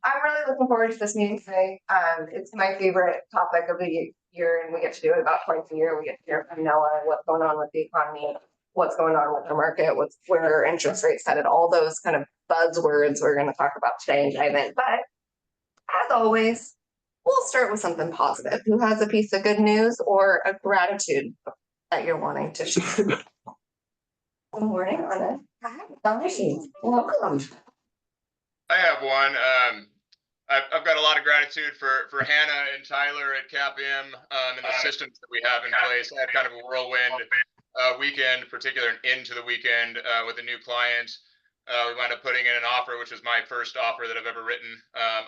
I'm really looking forward to this meeting today. It's my favorite topic of the year, and we get to do it about twice a year. We get to hear from Noah what's going on with the economy, what's going on with the market, where interest rates headed, all those kind of buzzwords we're going to talk about today and dive in. But as always, we'll start with something positive. Who has a piece of good news or a gratitude that you're wanting to share? Good morning, Anna. Hi, welcome. I have one. I've got a lot of gratitude for Hannah and Tyler at CapM and the systems that we have in place. I had kind of a whirlwind weekend, particularly into the weekend with a new client. We wound up putting in an offer, which was my first offer that I've ever written.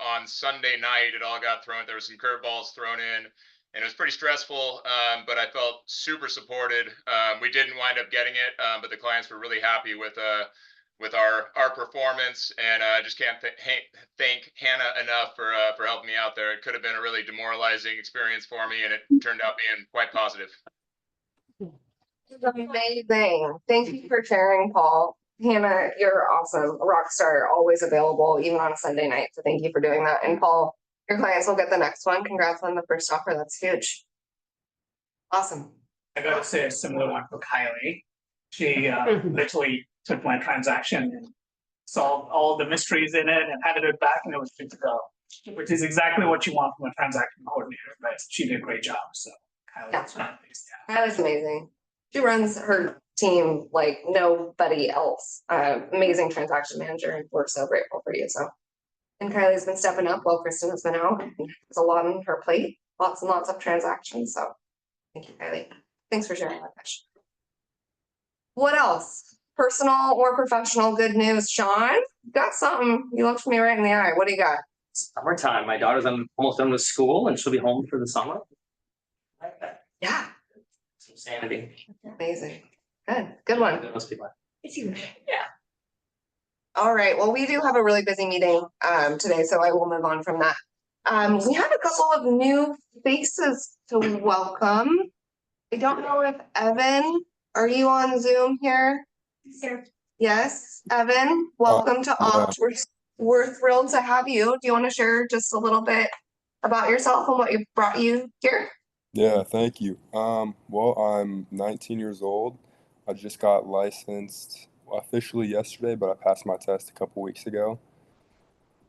On Sunday night, it all got thrown. There were some curveballs thrown in, and it was pretty stressful, but I felt super supported. We didn't wind up getting it, but the clients were really happy with our performance, and I just can't thank Hannah enough for helping me out there. It could have been a really demoralizing experience for me, and it turned out being quite positive. Amazing. Thank you for sharing, Paul. Hannah, you're awesome. A rock star, always available, even on a Sunday night. So thank you for doing that. And Paul, your clients will get the next one. Congrats on the first offer. That's huge. Awesome. I got to say a similar one for Kylie. She literally took my transaction and solved all the mysteries in it and handed it back, and it was good to go, which is exactly what you want from a transaction coordinator. But she did a great job. So Kylie, that is amazing. She runs her team like nobody else. Amazing transaction manager, and we're so grateful for you. So, and Kylie's been stepping up while Kristen has been out. There's a lot on her plate, lots and lots of transactions. So, thank you, Kylie. Thanks for sharing that question. What else? Personal or professional good news, Sean? You got something. You looked me right in the eye. What do you got? Summertime. My daughter's almost done with school, and she'll be home for the summer. Yeah. Some sanity. Amazing. Good one. Yeah. All right. Well, we do have a really busy meeting today, so I will move on from that. We have a couple of new faces to welcome. I don't know if Evan, are you on Zoom here? Sure. Yes, Evan, welcome to Opt. We're thrilled to have you. Do you want to share just a little bit about yourself and what brought you here? Yeah, thank you. Well, I'm 19 years old. I just got licensed officially yesterday, but I passed my test a couple weeks ago.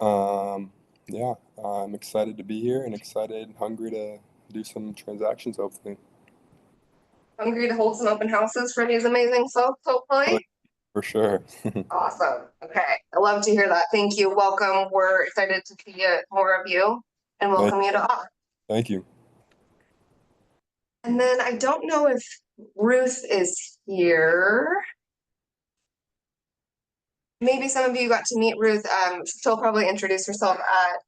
Yeah, I'm excited to be here and excited, hungry to do some transactions, hopefully. Hungry to hold some open houses for these amazing folks, hopefully. For sure. Awesome. Okay. I love to hear that. Thank you. Welcome. We're excited to see more of you and welcome you to Opt. Thank you. And then I don't know if Ruth is here. Maybe some of you got to meet Ruth. She'll probably introduce herself at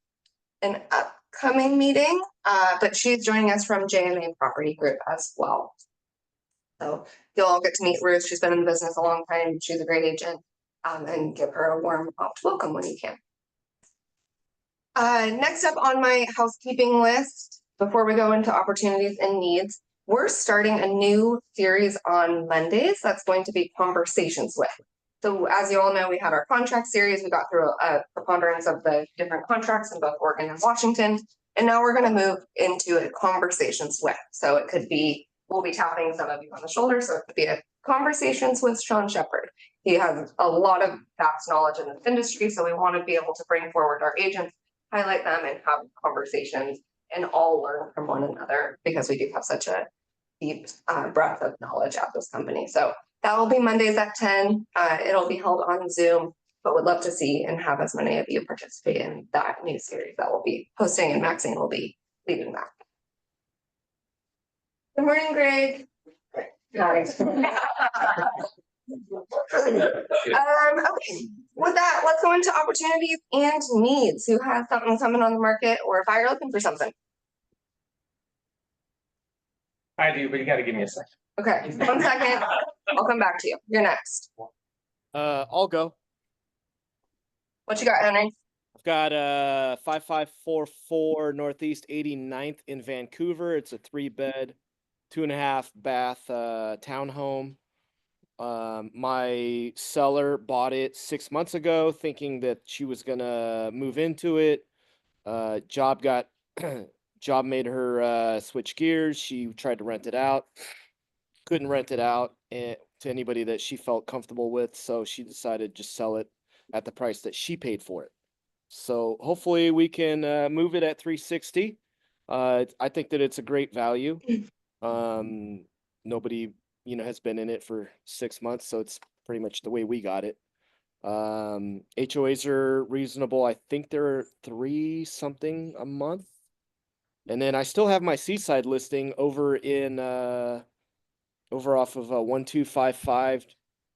an upcoming meeting, but she's joining us from JMA Property Group as well. So you'll all get to meet Ruth. She's been in the business a long time. She's a great agent, and give her a warm Opt welcome when you can. Next up on my housekeeping list, before we go into opportunities and needs, we're starting a new series on Mondays that's going to be Conversations With. So as you all know, we had our contract series. We got through a preponderance of the different contracts in both Oregon and Washington. And now we're going to move into a Conversations With. So it could be, we'll be tapping some of you on the shoulder. So it could be a Conversations with Sean Shepard. He has a lot of vast knowledge in this industry. So we want to be able to bring forward our agents, highlight them, and have conversations and all learn from one another, because we do have such a deep breadth of knowledge at this company. So that will be Mondays at 10. It'll be held on Zoom, but would love to see and have as many of you participate in that new series that we'll be hosting, and Maxine will be leading that. Good morning, Greg. Hi. Okay, with that, let's go into opportunities and needs. Who has something coming on the market, or if you're looking for something? I do, but you got to give me a second. Okay, 1 second. I'll come back to you. You're next. I'll go. What you got, Henry? I've got 5544 Northeast 89th in Vancouver. It's a 3-bed, 2.5 bath townhome. My seller bought it 6 months ago, thinking that she was gonna move into it. Job got job made her switch gears. She tried to rent it out, couldn't rent it out to anybody that she felt comfortable with, so she decided to just sell it at the price that she paid for it. So hopefully we can move it at 360. I think that it's a great value. Nobody, has been in it for 6 months, so it's pretty much the way we got it. HOAs are reasonable. I think they're 3 something a month. And then I still have my Seaside listing over in over off of 1255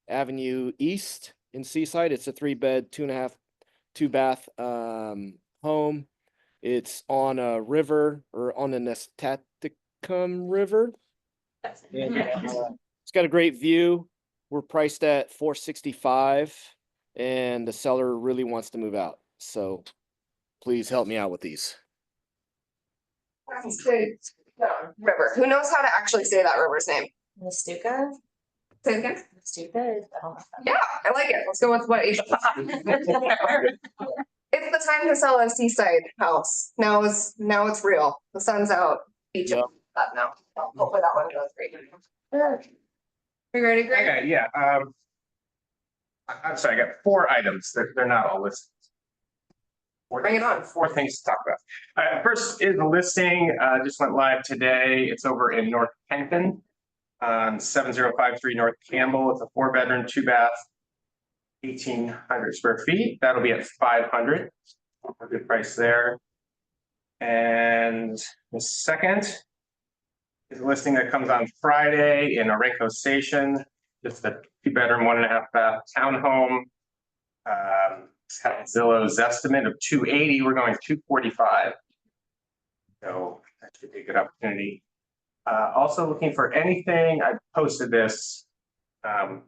Avenue East in Seaside. It's a 3-bed, 2.5, 2-bath home. It's on a river, or on the Nestaticum River. And, it's got a great view. We're priced at $465, and the seller really wants to move out. So please help me out with these. That's good. River. Who knows how to actually say that river's name? Nestuka? Say it again. Nestuka? Yeah, I like it. Let's go with what It's the time to sell a seaside house. Now it's real. The sun's out. Beach Yep. up now. Hopefully that one goes great. Are you ready, Greg? Okay, yeah, I'm sorry, I got 4 items, they're not all listed. Bring it on. 4 things to talk about. First is a listing, just went live today, it's over in North Kennington, on 7053 North Campbell, it's a 4-bedroom, 2-bath, 1,800 square feet, that'll be at 500, a good price there. And the second is a listing that comes on Friday in Orenco Station. Just a 2-bedroom, 1.5-bath townhome. Zillow's estimate of 280. We're going 245. So that should be a good opportunity. Also looking for anything. I posted this on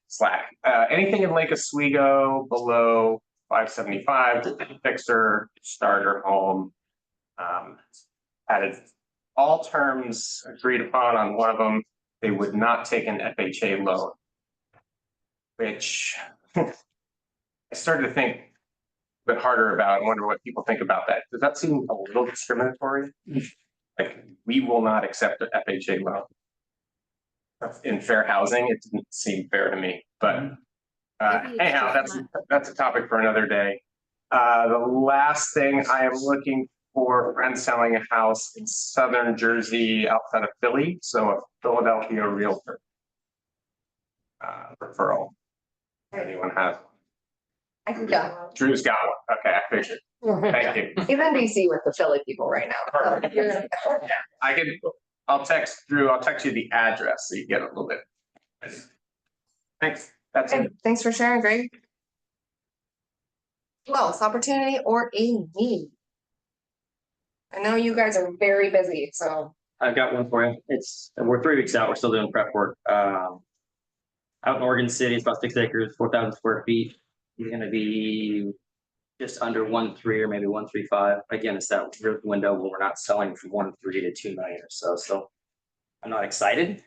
Slack. Anything in Lake Oswego below 575. Fixer, starter home. Added all terms agreed upon on one of them. They would not take an FHA loan, which I started to think a bit harder about. I wonder what people think about that. Does that seem a little discriminatory? Like, we will not accept an FHA loan. In fair housing, it didn't seem fair to me, but anyhow, that's a topic for another day. The last thing I am looking for, friends selling a house in southern Jersey outside of Philly, so a Philadelphia realtor referral. Anyone has? Yeah. Drew's got one. Okay, I figured. Thank you. He's in DC with the Philly people right now. So I'll text Drew. I'll text you the address so you get a little bit. Thanks. That's it. Thanks for sharing, Greg. Well, opportunity or a need? I know you guys are very busy, so. I've got one for you. We're 3 weeks out. We're still doing prep work. Out in Oregon City, it's about 6 acres, 4,000 square feet. You're going to be just under 1.3 or maybe 1.35. Again, it's that window where we're not selling from 1.3 to 2 million or so. So I'm not excited.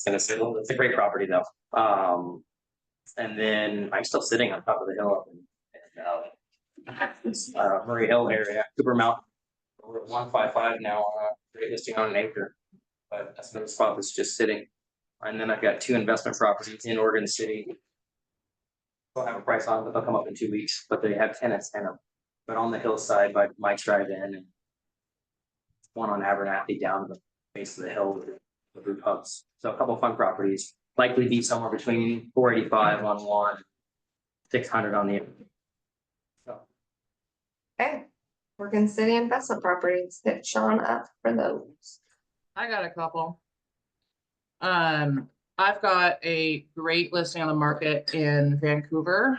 It's a great property though. And then I'm still sitting on top of the hill up in Murray Hill area, Cooper Mountain. We're at 155 now, great listing on an acre, but that's another spot that's just sitting. And then I've got 2 investment properties in Oregon City. Don't have a price on it, but they'll come up in 2 weeks, but they have tenants in them. But on the hillside by Mike's Drive-In, and one on Abernathy down the base of the hill with the group hubs. So a couple of fun properties, likely be somewhere between 485 on one, 600 on the other. So. Okay. Oregon City investment properties. Hit Sean up for those. I got a couple. I've got a great listing on the market in Vancouver.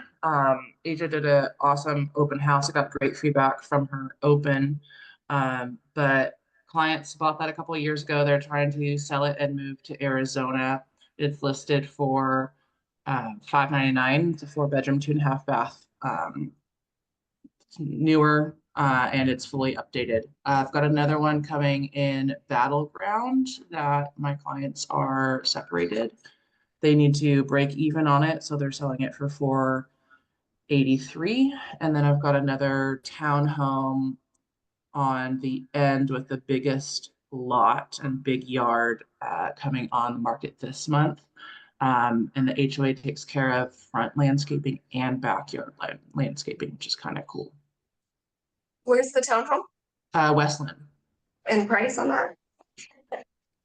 Asia did an awesome open house. I got great feedback from her open. But clients bought that a couple of years ago. They're trying to sell it and move to Arizona. It's listed for $599. It's a 4-bedroom, 2.5-bath. Newer. And it's fully updated. I've got another one coming in Battleground that my clients are separated. They need to break even on it, so they're selling it for 83. And then I've got another townhome on the end with the biggest lot and big yard coming on the market this month. And the HOA takes care of front landscaping and backyard landscaping, which is kind of cool. Where's the townhome Westland. and price on that?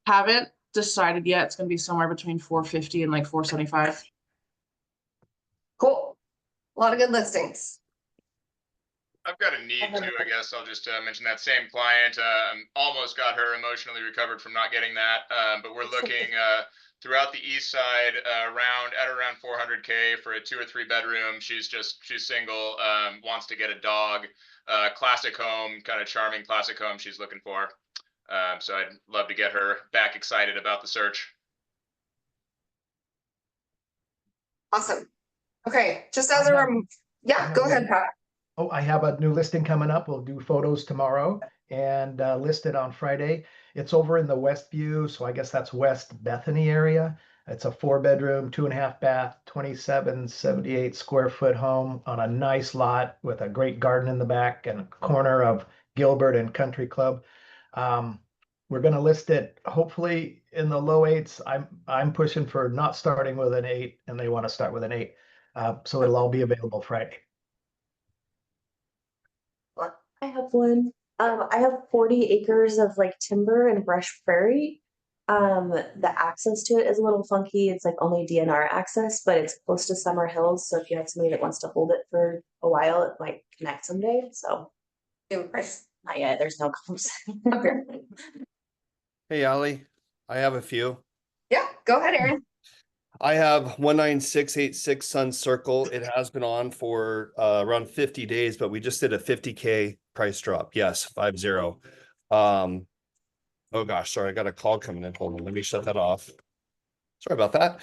Haven't decided yet. It's going to be somewhere between 450 and like 475. Cool. A lot of good listings. I've got a need too, I guess. I'll just mention that same client. Almost got her emotionally recovered from not getting that. But we're looking throughout the east side around 400K for a 2 or 3 bedroom. She's single, wants to get a dog. Classic home, kind of charming classic home she's looking for. So I'd love to get her back excited about the search. Awesome. Okay, just as yeah, go ahead, Pat. Oh, I have a new listing coming up. We'll do photos tomorrow and list it on Friday. It's over in the Westview, so I guess that's West Bethany area. It's a 4-bedroom, 2.5 bath, 2778 square foot home on a nice lot with a great garden in the back and a corner of Gilbert and Country Club. We're going to list it hopefully in the low 8s. I'm pushing for not starting with an 8, and they want to start with an 8. So it'll all be available Friday. I have one. I have 40 acres of like timber and brush prairie. The access to it is a little funky. It's like only DNR access, but it's close to Summer Hills. So if you have somebody that wants to hold it for a while, it might connect someday. So not yet. There's no comps. Hey, Allie, I have a few. Yeah, go ahead, Aaron. I have 19686 Sun Circle. It has been on for around 50 days, but we just did a 50K price drop. Yes, 50. Oh gosh, sorry, I got a call coming in. Hold on, let me shut that off. Sorry about that.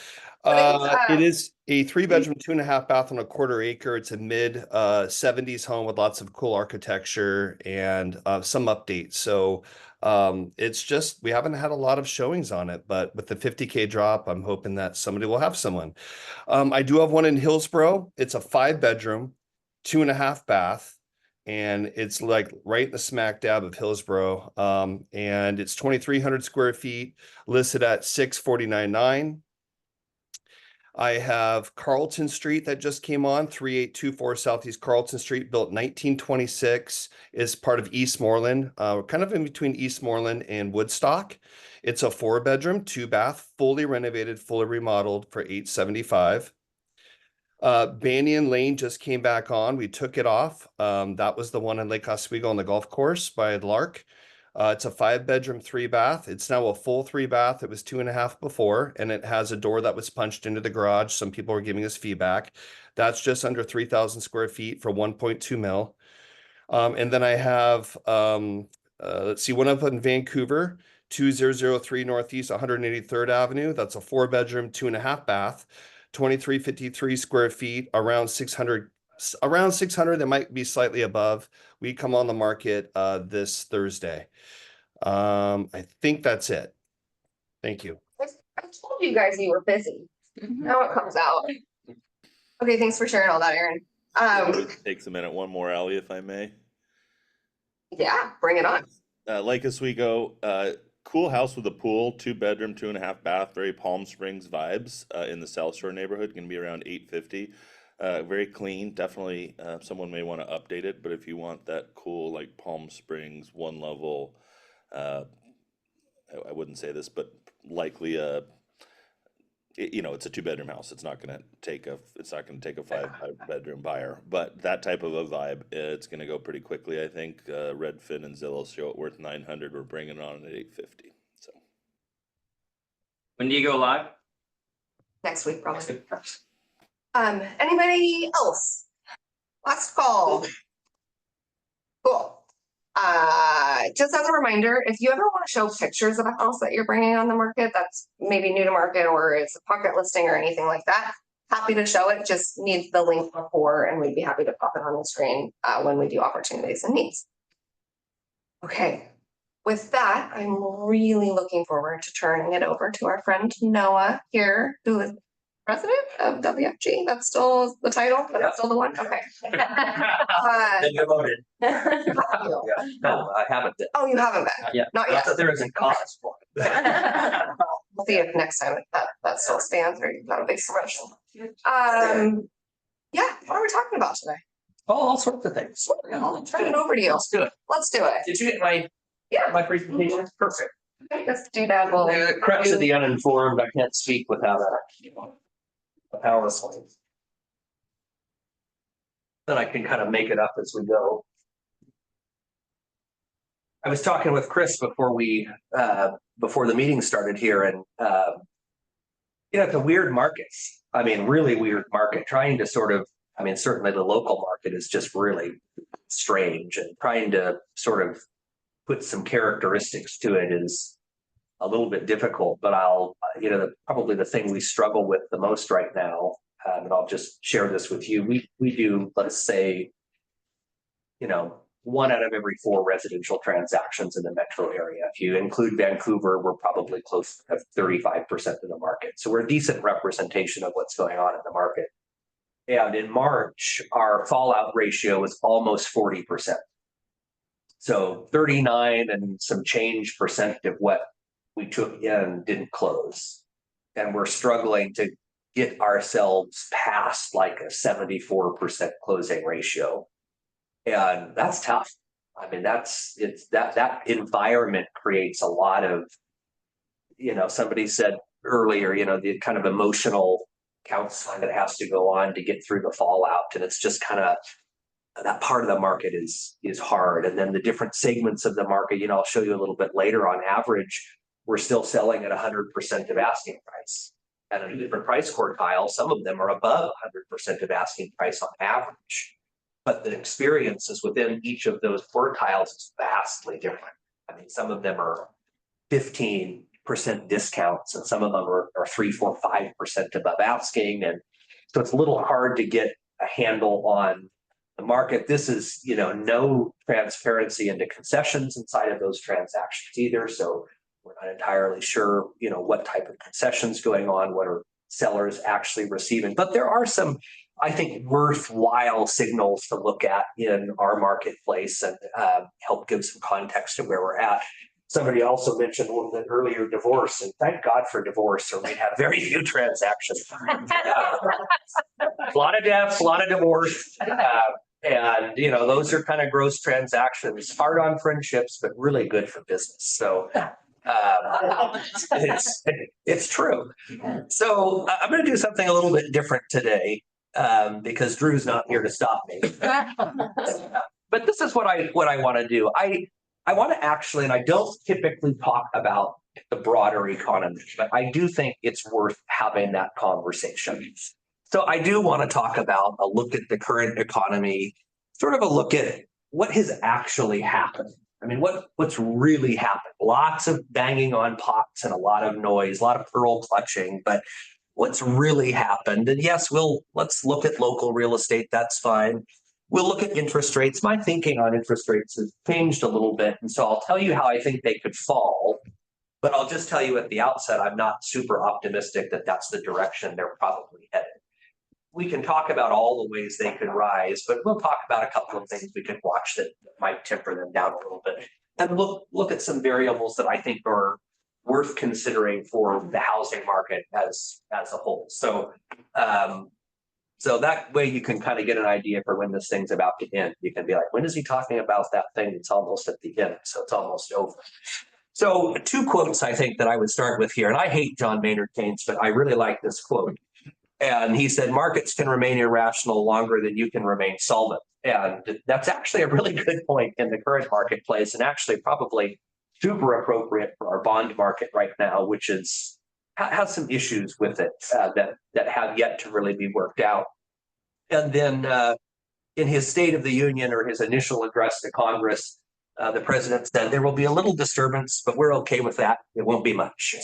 It is a 3-bedroom, 2.5 bath on a 1/4 acre. It's a mid 70s home with lots of cool architecture and some updates. So it's just, we haven't had a lot of showings on it, but with the 50K drop, I'm hoping that somebody will have someone. I do have one in Hillsboro. It's a 5-bedroom, 2.5 bath. And it's like right in the smack dab of Hillsboro. And it's 2,300 square feet, listed at $649,900. I have Carlton Street that just came on, 3824 Southeast Carlton Street, built 1926, is part of Eastmoreland, kind of in between Eastmoreland and Woodstock. It's a 4-bedroom, 2-bath, fully renovated, fully remodeled for $875. Banyan Lane just came back on. We took it off. That was the one in Lake Oswego on the golf course by Lark. It's a 5-bedroom, 3-bath. It's now a full 3-bath. It was 2.5 before, and it has a door that was punched into the garage. Some people are giving us feedback. That's just under 3,000 square feet for 1.2 mil. And then I have, let's see, one up in Vancouver, 2003 Northeast 183rd Avenue. That's a 4-bedroom, 2.5 bath. 2,353 square feet, around 600. That might be slightly above. We come on the market this Thursday. I think that's it. Thank you. I told you guys you were busy. Now it comes out. Okay, thanks for sharing all that, Aaron. It takes a minute. One more, Allie, if I may. Yeah, bring it on. Lake Oswego, cool house with a pool, 2-bedroom, 2.5 bath, very Palm Springs vibes in the South Shore neighborhood. Going to be around $850. Very clean. Definitely, someone may want to update it, but if you want that cool, like Palm Springs, one level, I wouldn't say this, but likely it's a 2-bedroom house. It's not going to take a 5-bedroom buyer, but that type of a vibe, it's going to go pretty quickly. I think Redfin and Zillow show it worth 900. We're bringing it on at 850. So When do you go live? Next week, probably. Anybody else? Last call. Cool. Just as a reminder, if you ever want to show pictures of a house that you're bringing on the market that's maybe new to market or it's a pocket listing or anything like that, happy to show it. Just need the link before, and we'd be happy to pop it on the screen when we do opportunities and needs. Okay. With that, I'm really looking forward to turning it over to our friend Noah here, who is President of WFG. That's still the title, but that's still the one. Okay. Then you voted. Yeah, no, I haven't been. Oh, you haven't been? Not yet. Not Not yet. that there isn't cause for it. We'll see if next time that still stands or you've got a big promotion. Yeah, what are we talking about today? Oh, all sorts of things. I'll turn it over to you. Let's do it. Let's do it. Did you get my presentation? Perfect. Let's do that. We'll The crux of the uninformed, I can't speak without a PowerPoint. Then I can kind of make it up as we go. I was talking with Chris before the meeting started here, and it's a weird market. I mean, really weird market. Trying to certainly the local market is just really strange, and trying to sort of put some characteristics to it is a little bit difficult. But probably the thing we struggle with the most right now, and I'll just share this with you. We do, let's say, 1 out of every 4 residential transactions in the metro area. If you include Vancouver, we're probably close to 35% of the market. So we're a decent representation of what's going on in the market. And in March, our fallout ratio was almost 40%. So 39 and some change percent of what we took in didn't close. And we're struggling to get ourselves past like a 74% closing ratio. And that's tough. I mean, that environment creates a lot of, somebody said earlier, the kind of emotional counseling that has to go on to get through the fallout. And it's just kind of, that part of the market is hard. And then the different segments of the market, I'll show you a little bit later. On average, we're still selling at 100% of asking price. And in a different price quartile, some of them are above 100% of asking price on average. But the experiences within each of those quartiles is vastly different. I mean, some of them are 15% discounts, and some of them are 3, 4, 5% above asking. And so it's a little hard to get a handle on the market. This is, no transparency into concessions inside of those transactions either. So we're not entirely sure, what type of concessions going on, what are sellers actually receiving. But there are some, I think, worthwhile signals to look at in our marketplace and help give some context to where we're at. Somebody also mentioned earlier divorce, and thank God for divorce, or we'd have very few transactions. A lot of deaths, a lot of divorce. And, those are kind of gross transactions, hard on friendships, but really good for business. So it's true. So I'm going to do something a little bit different today. Because Drew's not here to stop me. But this is what I want to do. I want to actually, and I don't typically talk about the broader economy, but I do think it's worth having that conversation. So I do want to talk about a look at the current economy, sort of a look at what has actually happened. I mean, what's really happened? Lots of banging on pots and a lot of noise, a lot of pearl clutching, but what's really happened? And yes, let's look at local real estate. That's fine. We'll look at interest rates. My thinking on interest rates has changed a little bit. And so I'll tell you how I think they could fall. But I'll just tell you at the outset, I'm not super optimistic that that's the direction they're probably headed. We can talk about all the ways they could rise, but we'll talk about a couple of things we could watch that might temper them down a little bit. And look at some variables that I think are worth considering for the housing market as a whole. So that way you can kind of get an idea for when this thing's about to end. You can be like, when is he talking about that thing? It's almost at the end, so it's almost over. So 2 quotes I think that I would start with here, and I hate John Maynard Keynes, but I really like this quote. And he said, markets can remain irrational longer than you can remain solvent. And that's actually a really good point in the current marketplace, and actually probably super appropriate for our bond market right now, which has some issues with it that have yet to really be worked out. And then in his State of the Union, or his initial address to Congress, the president said, there will be a little disturbance, but we're okay with that. It won't be much.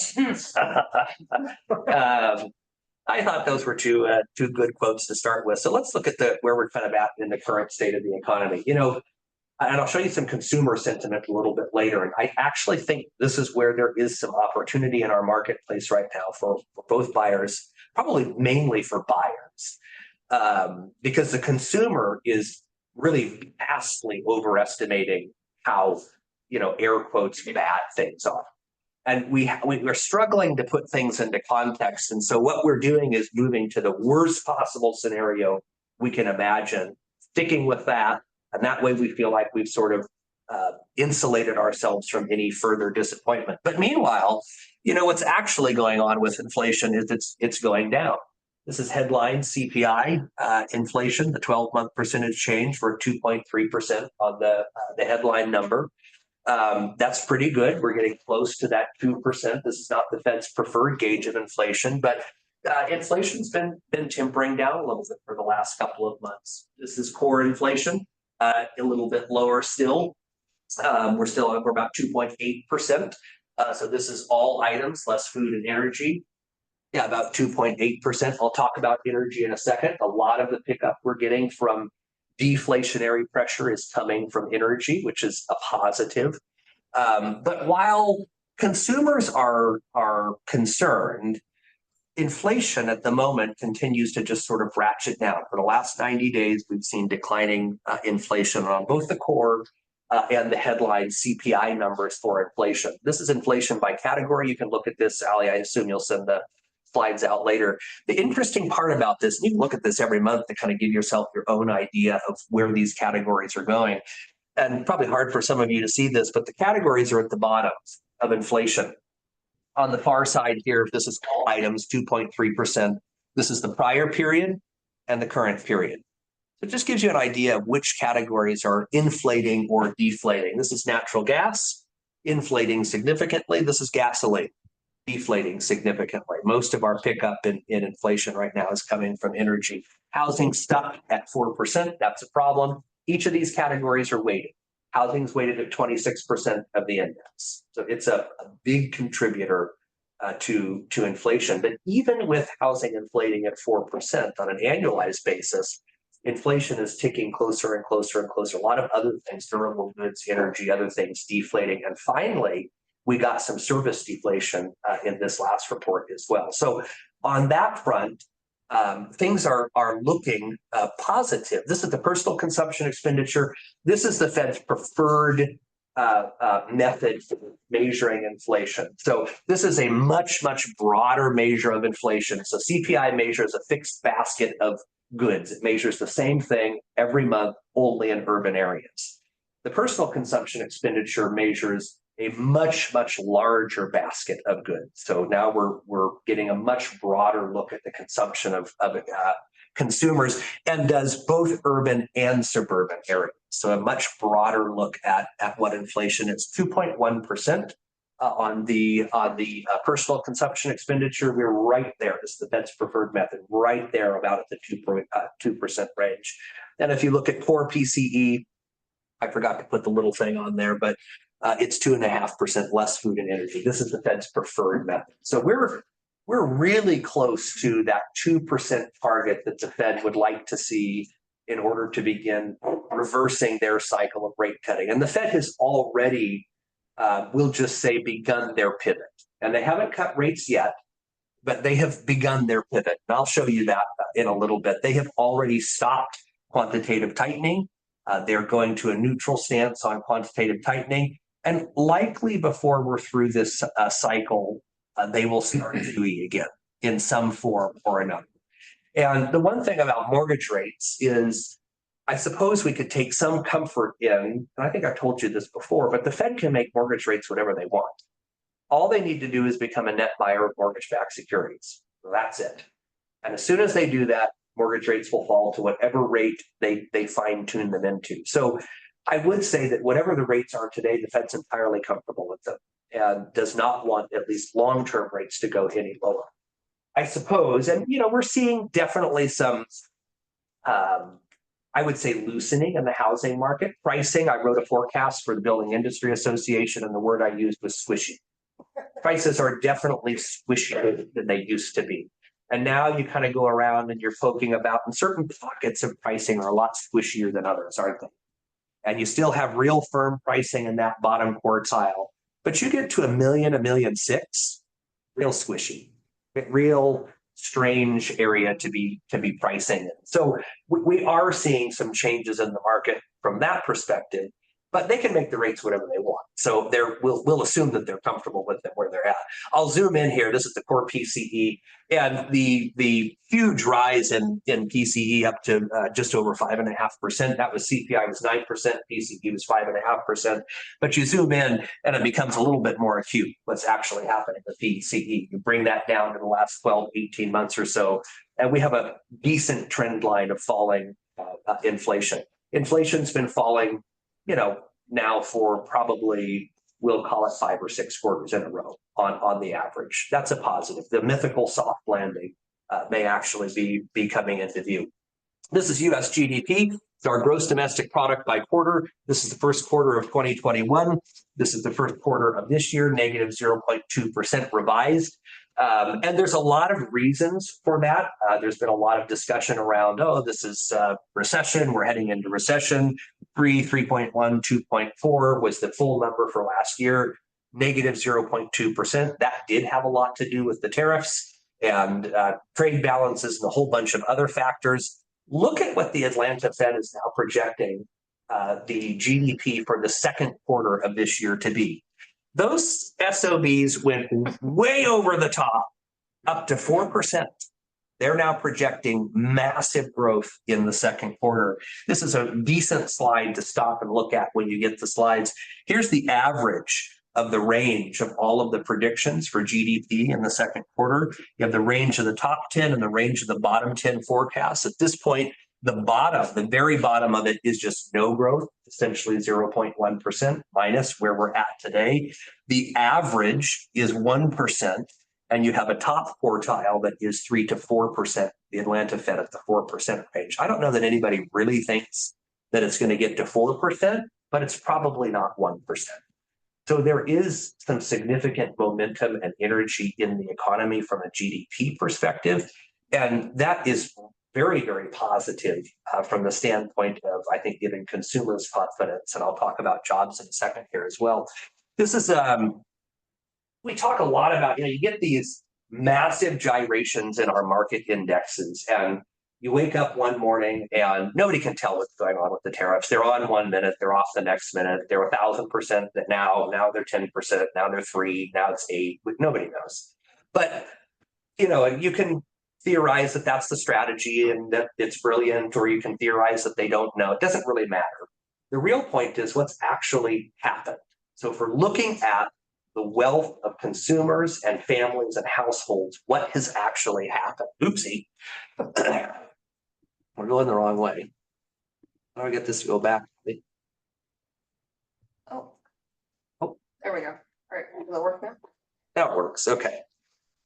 I thought those were two good quotes to start with. So let's look at where we're kind of at in the current state of the economy. And I'll show you some consumer sentiment a little bit later. And I actually think this is where there is some opportunity in our marketplace right now for both buyers, probably mainly for buyers, because the consumer is really vastly overestimating how, air quotes, bad things are. And we're struggling to put things into context. And so what we're doing is moving to the worst possible scenario we can imagine, sticking with that. And that way we feel like we've sort of insulated ourselves from any further disappointment. But meanwhile, what's actually going on with inflation is it's going down. This is headline CPI inflation, the 12-month percentage change for 2.3% on the headline number. That's pretty good. We're getting close to that 2%. This is not the Fed's preferred gauge of inflation, but inflation's been tempering down a little bit for the last couple of months. This is core inflation, a little bit lower still. We're about 2.8%. So this is all items, less food and energy. Yeah, about 2.8%. I'll talk about energy in a second. A lot of the pickup we're getting from deflationary pressure is coming from energy, which is a positive. But while consumers are concerned, inflation at the moment continues to just sort of ratchet down. For the last 90 days, we've seen declining inflation on both the core and the headline CPI numbers for inflation. This is inflation by category. You can look at this, Ali. I assume you'll send the slides out later. The interesting part about this, and you can look at this every month to kind of give yourself your own idea of where these categories are going. And probably hard for some of you to see this, but the categories are at the bottom of inflation. On the far side here, this is all items, 2.3%. This is the prior period and the current period. So it just gives you an idea of which categories are inflating or deflating. This is natural gas, inflating significantly. This is gasoline, deflating significantly. Most of our pickup in inflation right now is coming from energy. Housing stuck at 4%. That's a problem. Each of these categories are weighted. Housing's weighted at 26% of the index. So it's a big contributor to inflation. But even with housing inflating at 4% on an annualized basis, inflation is ticking closer and closer and closer. A lot of other things, durable goods, energy, other things deflating. And finally, we got some service deflation in this last report as well. So on that front, things are looking positive. This is the personal consumption expenditure. This is the Fed's preferred method for measuring inflation. So this is a much, much broader measure of inflation. So CPI measures a fixed basket of goods. It measures the same thing every month, only in urban areas. The personal consumption expenditure measures a much, much larger basket of goods. So now we're getting a much broader look at the consumption of consumers, and does both urban and suburban areas. So a much broader look at what inflation is. 2.1% on the personal consumption expenditure. We're right there. This is the Fed's preferred method, right there about at the 2% range. And if you look at core PCE, I forgot to put the little thing on there, but it's 2.5% less food and energy. This is the Fed's preferred method. So we're really close to that 2% target that the Fed would like to see in order to begin reversing their cycle of rate cutting. And the Fed has already, we'll just say, begun their pivot. And they haven't cut rates yet, but they have begun their pivot. And I'll show you that in a little bit. They have already stopped quantitative tightening. They're going to a neutral stance on quantitative tightening. And likely before we're through this cycle, they will start QE again in some form or another. And the one thing about mortgage rates is, I suppose we could take some comfort in, and I think I've told you this before, but the Fed can make mortgage rates whatever they want. All they need to do is become a net buyer of mortgage-backed securities. That's it. And as soon as they do that, mortgage rates will fall to whatever rate they fine-tune them into. So I would say that whatever the rates are today, the Fed's entirely comfortable with them and does not want at least long-term rates to go any lower. I suppose, and we're seeing definitely some, I would say, loosening in the housing market. Pricing, I wrote a forecast for the Building Industry Association, and the word I used was squishy. Prices are definitely squishier than they used to be. And now you kind of go around and you're poking about, and certain pockets of pricing are a lot squishier than others, aren't they? and you still have real firm pricing in that bottom quartile, but you get to $1 million, $1.6 million, real squishy, real strange area to be pricing in. So we are seeing some changes in the market from that perspective, but they can make the rates whatever they want. So we'll assume that they're comfortable with them where they're at. I'll zoom in here. This is the core PCE, and the huge rise in PCE up to just over 5.5%. That was CPI was 9%, PCE was 5.5%. But you zoom in, and it becomes a little bit more acute. What's actually happening with PCE? You bring that down to the last 12, 18 months or so, and we have a decent trend line of falling inflation. Inflation's been falling, now for probably, we'll call it 5 or 6 quarters in a row on the average. That's a positive. The mythical soft landing may actually be coming into view. This is US GDP. It's our gross domestic product by quarter. This is the first quarter of 2021. This is the first quarter of this year, negative 0.2% revised. And there's a lot of reasons for that. There's been a lot of discussion around, this is recession. We're heading into recession. 3.1, 2.4 was the full number for last year, negative 0.2%. That did have a lot to do with the tariffs and trade balances and a whole bunch of other factors. Look at what the Atlanta Fed is now projecting the GDP for the second quarter of this year to be. Those SOBs went way over the top, up to 4%. They're now projecting massive growth in the second quarter. This is a decent slide to stop and look at when you get the slides. Here's the average of the range of all of the predictions for GDP in the second quarter. You have the range of the top 10 and the range of the bottom 10 forecasts. At this point, the very bottom of it is just no growth, essentially 0.1% minus where we're at today. The average is 1%, and you have a top quartile that is 3 to 4%, the Atlanta Fed at the 4% range. I don't know that anybody really thinks that it's going to get to 4%, but it's probably not 1%. So there is some significant momentum and energy in the economy from a GDP perspective, and that is very, very positive from the standpoint of, I think, giving consumers confidence. And I'll talk about jobs in a second here as well. This is, we talk a lot about, you get these massive gyrations in our market indexes, and you wake up one morning and nobody can tell what's going on with the tariffs. They're on 1 minute, they're off the next minute. They're 1,000% that now they're 10%, now they're 3%, now it's 8%. Nobody knows. But, you can theorize that that's the strategy and that it's brilliant, or you can theorize that they don't know. It doesn't really matter. The real point is what's actually happened. So if we're looking at the wealth of consumers and families and households, what has actually happened? Oopsie. We're going the wrong way. How do I get this to go back? Oh, there we go. All right, will that work now? That works. Okay.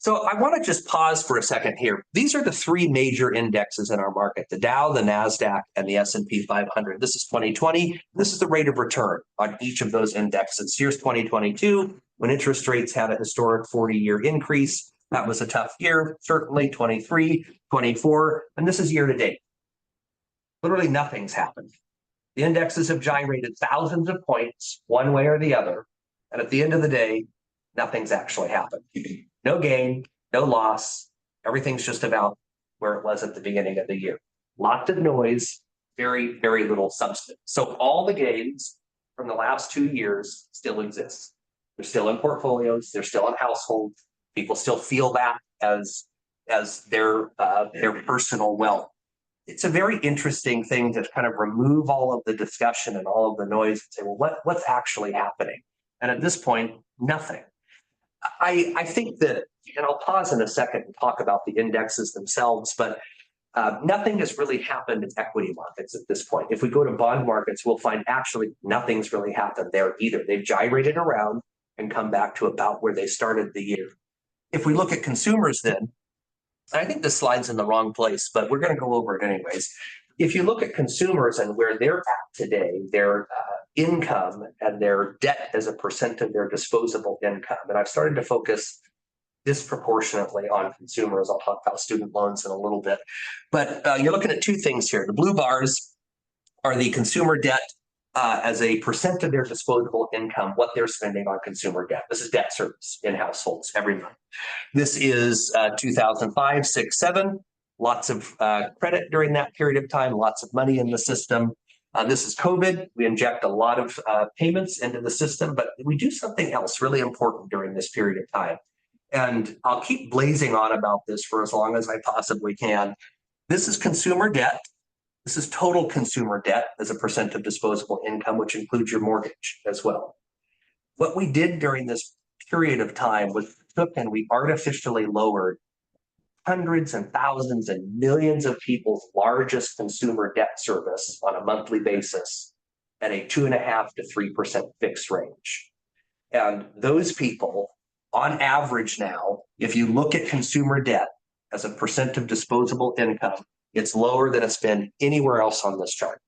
So I want to just pause for a second here. These are the 3 major indexes in our market: the Dow, the NASDAQ, and the S&P 500. This is 2020. This is the rate of return on each of those indexes. Here's 2022, when interest rates had a historic 40-year increase. That was a tough year, certainly. 23, 24, and this is year to date. Literally nothing's happened. The indexes have gyrated thousands of points one way or the other, and at the end of the day, nothing's actually happened. No gain, no loss. Everything's just about where it was at the beginning of the year. Lots of noise, very, very little substance. So all the gains from the last 2 years still exist. They're still in portfolios. They're still in households. People still feel that as their personal wealth. It's a very interesting thing to kind of remove all of the discussion and all of the noise and say, well, what's actually happening? And at this point, nothing. I think that, and I'll pause in a second and talk about the indexes themselves, but nothing has really happened in equity markets at this point. If we go to bond markets, we'll find actually nothing's really happened there either. They've gyrated around and come back to about where they started the year. If we look at consumers then, I think this slide's in the wrong place, but we're going to go over it anyways. If you look at consumers and where they're at today, their income and their debt as a percent of their disposable income, and I've started to focus disproportionately on consumers. I'll talk about student loans in a little bit, but you're looking at 2 things here. The blue bars are the consumer debt as a percent of their disposable income, what they're spending on consumer debt. This is debt service in households every month. This is 2005, 6, 7. Lots of credit during that period of time, lots of money in the system. This is COVID. We inject a lot of payments into the system, but we do something else really important during this period of time. And I'll keep blazing on about this for as long as I possibly can. This is consumer debt. This is total consumer debt as a percent of disposable income, which includes your mortgage as well. What we did during this period of time was took and we artificially lowered hundreds and thousands and millions of people's largest consumer debt service on a monthly basis at a 2.5% to 3% fixed range. And those people, on average now, if you look at consumer debt as a percent of disposable income, it's lower than it's been anywhere else on this chart.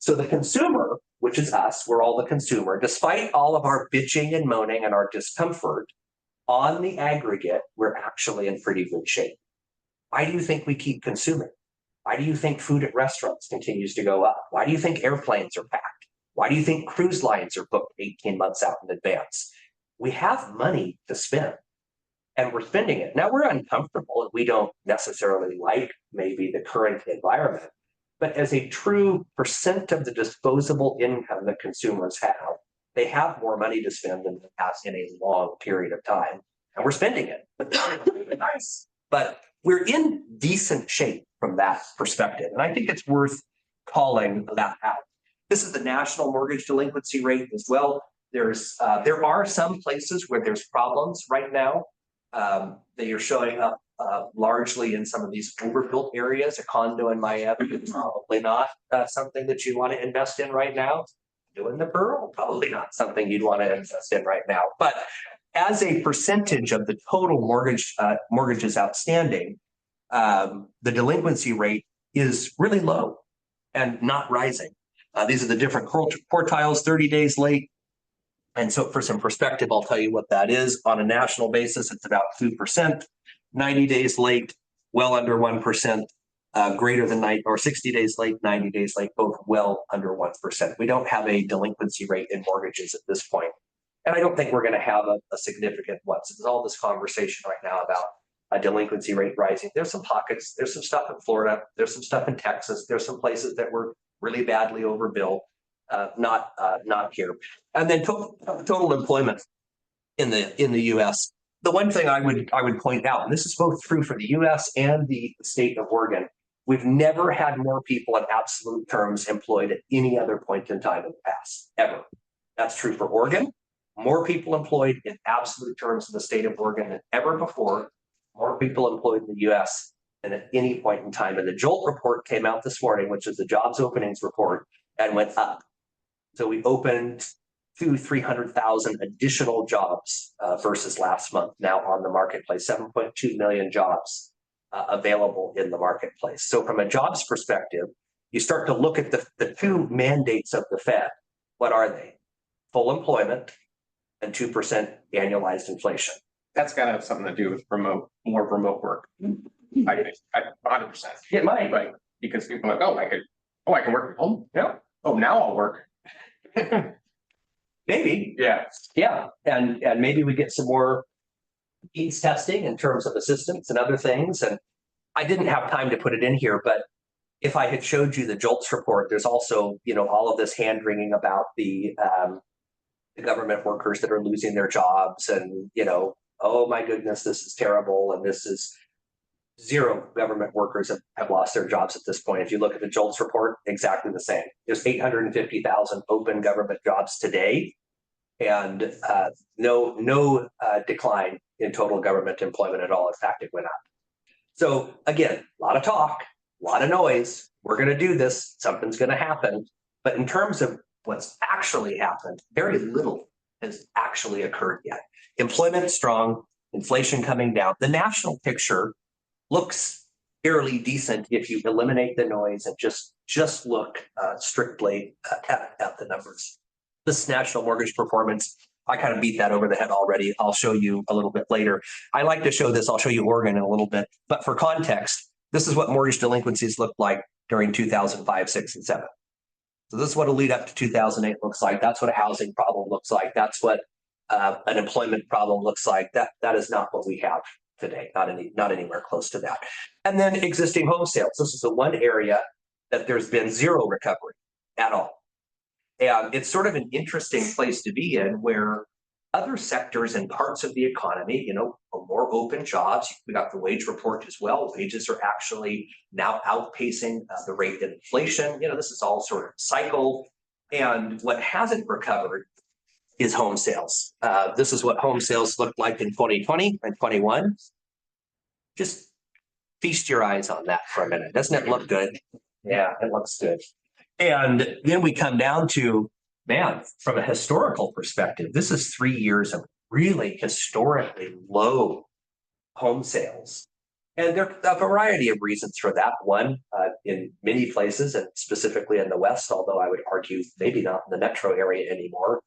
So the consumer, which is us, we're all the consumer, despite all of our bitching and moaning and our discomfort, on the aggregate, we're actually in pretty good shape. Why do you think we keep consuming? Why do you think food at restaurants continues to go up? Why do you think airplanes are packed? Why do you think cruise lines are booked 18 months out in advance? We have money to spend and we're spending it. Now we're uncomfortable and we don't necessarily like maybe the current environment, but as a true percent of the disposable income that consumers have, they have more money to spend than they have in a long period of time, and we're spending it. Nice. But we're in decent shape from that perspective, and I think it's worth calling that out. This is the national mortgage delinquency rate as well. There are some places where there's problems right now. They are showing up largely in some of these overbuilt areas. A condo in Miami is probably not something that you want to invest in right now. Doing the Pearl, probably not something you'd want to invest in right now. But as a percentage of the total mortgages outstanding, the delinquency rate is really low and not rising. These are the different quartiles, 30 days late. And so for some perspective, I'll tell you what that is. On a national basis, it's about 2%, 90 days late, well under 1%. Greater than 60 days late, 90 days late, both well under 1%. We don't have a delinquency rate in mortgages at this point. And I don't think we're going to have a significant one. So there's all this conversation right now about a delinquency rate rising. There's some pockets, there's some stuff in Florida, there's some stuff in Texas, there's some places that were really badly overbuilt, not here. And then total employment in the US. The one thing I would point out, and this is both true for the US and the state of Oregon, we've never had more people in absolute terms employed at any other point in time in the past, ever. That's true for Oregon. More people employed in absolute terms in the state of Oregon than ever before. More people employed in the US than at any point in time. And the JOLT report came out this morning, which is the jobs openings report, and went up. So we opened 300,000 additional jobs versus last month now on the marketplace, 7.2 million jobs available in the marketplace. So from a jobs perspective, you start to look at the two mandates of the Fed. What are they? Full employment and 2% annualized inflation. That's got to have something to do with more remote work. I think 100%. It might, right? Because people are like, I can work from home. Yeah. Oh, now I'll work. Maybe. Yeah. Yeah. And maybe we get some more needs testing in terms of assistance and other things. And I didn't have time to put it in here, but if I had showed you the JOLTS report, there's also, all of this hand wringing about the government workers that are losing their jobs and, oh my goodness, this is terrible. And this is zero government workers have lost their jobs at this point. If you look at the JOLTS report, exactly the same. There's 850,000 open government jobs today and no decline in total government employment at all. In fact, it went up. So again, a lot of talk, a lot of noise. We're going to do this. Something's going to happen. But in terms of what's actually happened, very little has actually occurred yet. Employment strong, inflation coming down. The national picture looks fairly decent if you eliminate the noise and just look strictly at the numbers. This national mortgage performance, I kind of beat that over the head already. I'll show you a little bit later. I like to show this. I'll show you Oregon in a little bit. But for context, this is what mortgage delinquencies looked like during 2005, 6, and 7. So this is what a lead up to 2008 looks like. That's what a housing problem looks like. That's what an employment problem looks like. That is not what we have today. Not anywhere close to that. And then existing home sales. This is the one area that there's been zero recovery at all. And it's sort of an interesting place to be in, where other sectors and parts of the economy, you know, are more open jobs. We got the wage report as well. Wages are actually now outpacing the rate of inflation. You know, this is all sort of cycle. And what hasn't recovered is home sales. This is what home sales looked like in 2020 and 21. Just feast your eyes on that for a minute. Doesn't it look good? Yeah, it looks good. And then we come down to, man, from a historical perspective, this is 3 years of really historically low home sales. And there are a variety of reasons for that. One, in many places, and specifically in the West, although I would argue maybe not in the metro area anymore,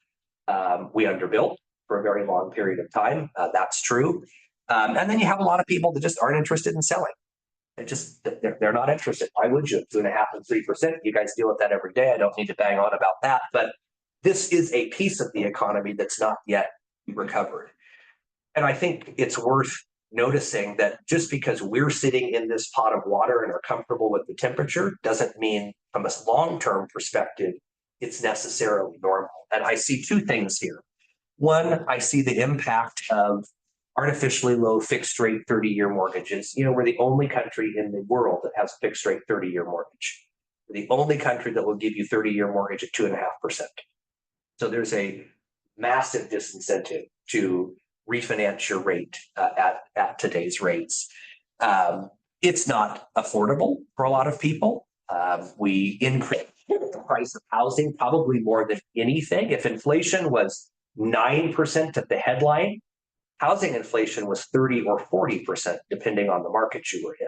we underbuilt for a very long period of time. That's true. And then you have a lot of people that just aren't interested in selling. They're not interested. Why would you? 2.5% and 3%. You guys deal with that every day. I don't need to bang on about that. But this is a piece of the economy that's not yet recovered. And I think it's worth noticing that just because we're sitting in this pot of water and are comfortable with the temperature doesn't mean from a long-term perspective, it's necessarily normal. And I see two things here. One, I see the impact of artificially low fixed rate 30-year mortgages. You know, we're the only country in the world that has a fixed rate 30-year mortgage. We're the only country that will give you 30-year mortgage at 2.5%. So there's a massive disincentive to refinance your rate at today's rates. It's not affordable for a lot of people. We increase the price of housing probably more than anything. If inflation was 9% at the headline, housing inflation was 30 or 40%, depending on the market you were in.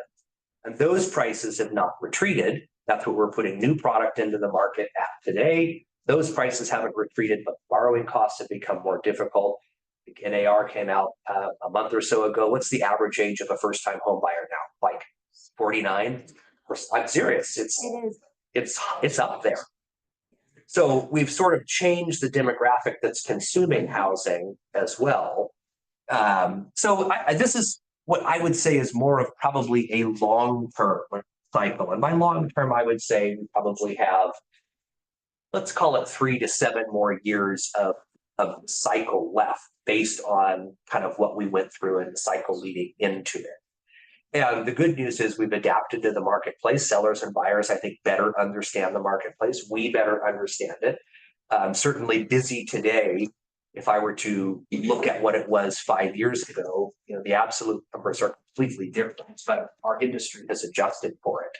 And those prices have not retreated. That's what we're putting new product into the market at today. Those prices haven't retreated, but borrowing costs have become more difficult. The NAR came out a month or so ago. What's the average age of a first-time home buyer now? Like 49? I'm serious. It's up there. So we've sort of changed the demographic that's consuming housing as well. So this is what I would say is more of probably a long-term cycle. And by long-term, I would say we probably have, let's call it 3 to 7 more years of cycle left based on kind of what we went through in the cycle leading into it. And the good news is we've adapted to the marketplace. Sellers and buyers, I think, better understand the marketplace. We better understand it. Certainly busy today. If I were to look at what it was 5 years ago, you know, the absolute numbers are completely different, but our industry has adjusted for it.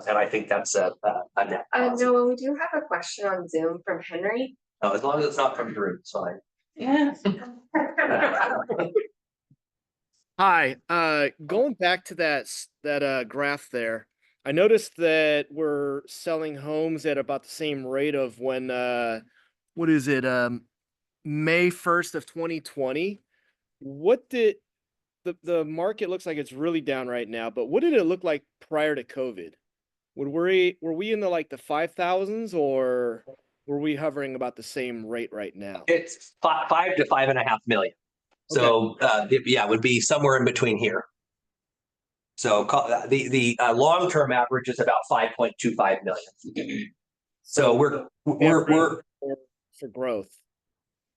And I think that's a net positive. Noah, we do have a question on Zoom from Henry. Oh, as long as it's not from Drew, it's fine. Yeah. Hi, going back to that graph there, I noticed that we're selling homes at about the same rate of when, what is it, May 1st of 2020. What did the market looks like it's really down right now, but what did it look like prior to COVID? Were we in the 5,000s, or were we hovering about the same rate right now? It's 5 to 5.5 million. So it would be somewhere in between here. So the long-term average is about 5.25 million. So we're for growth.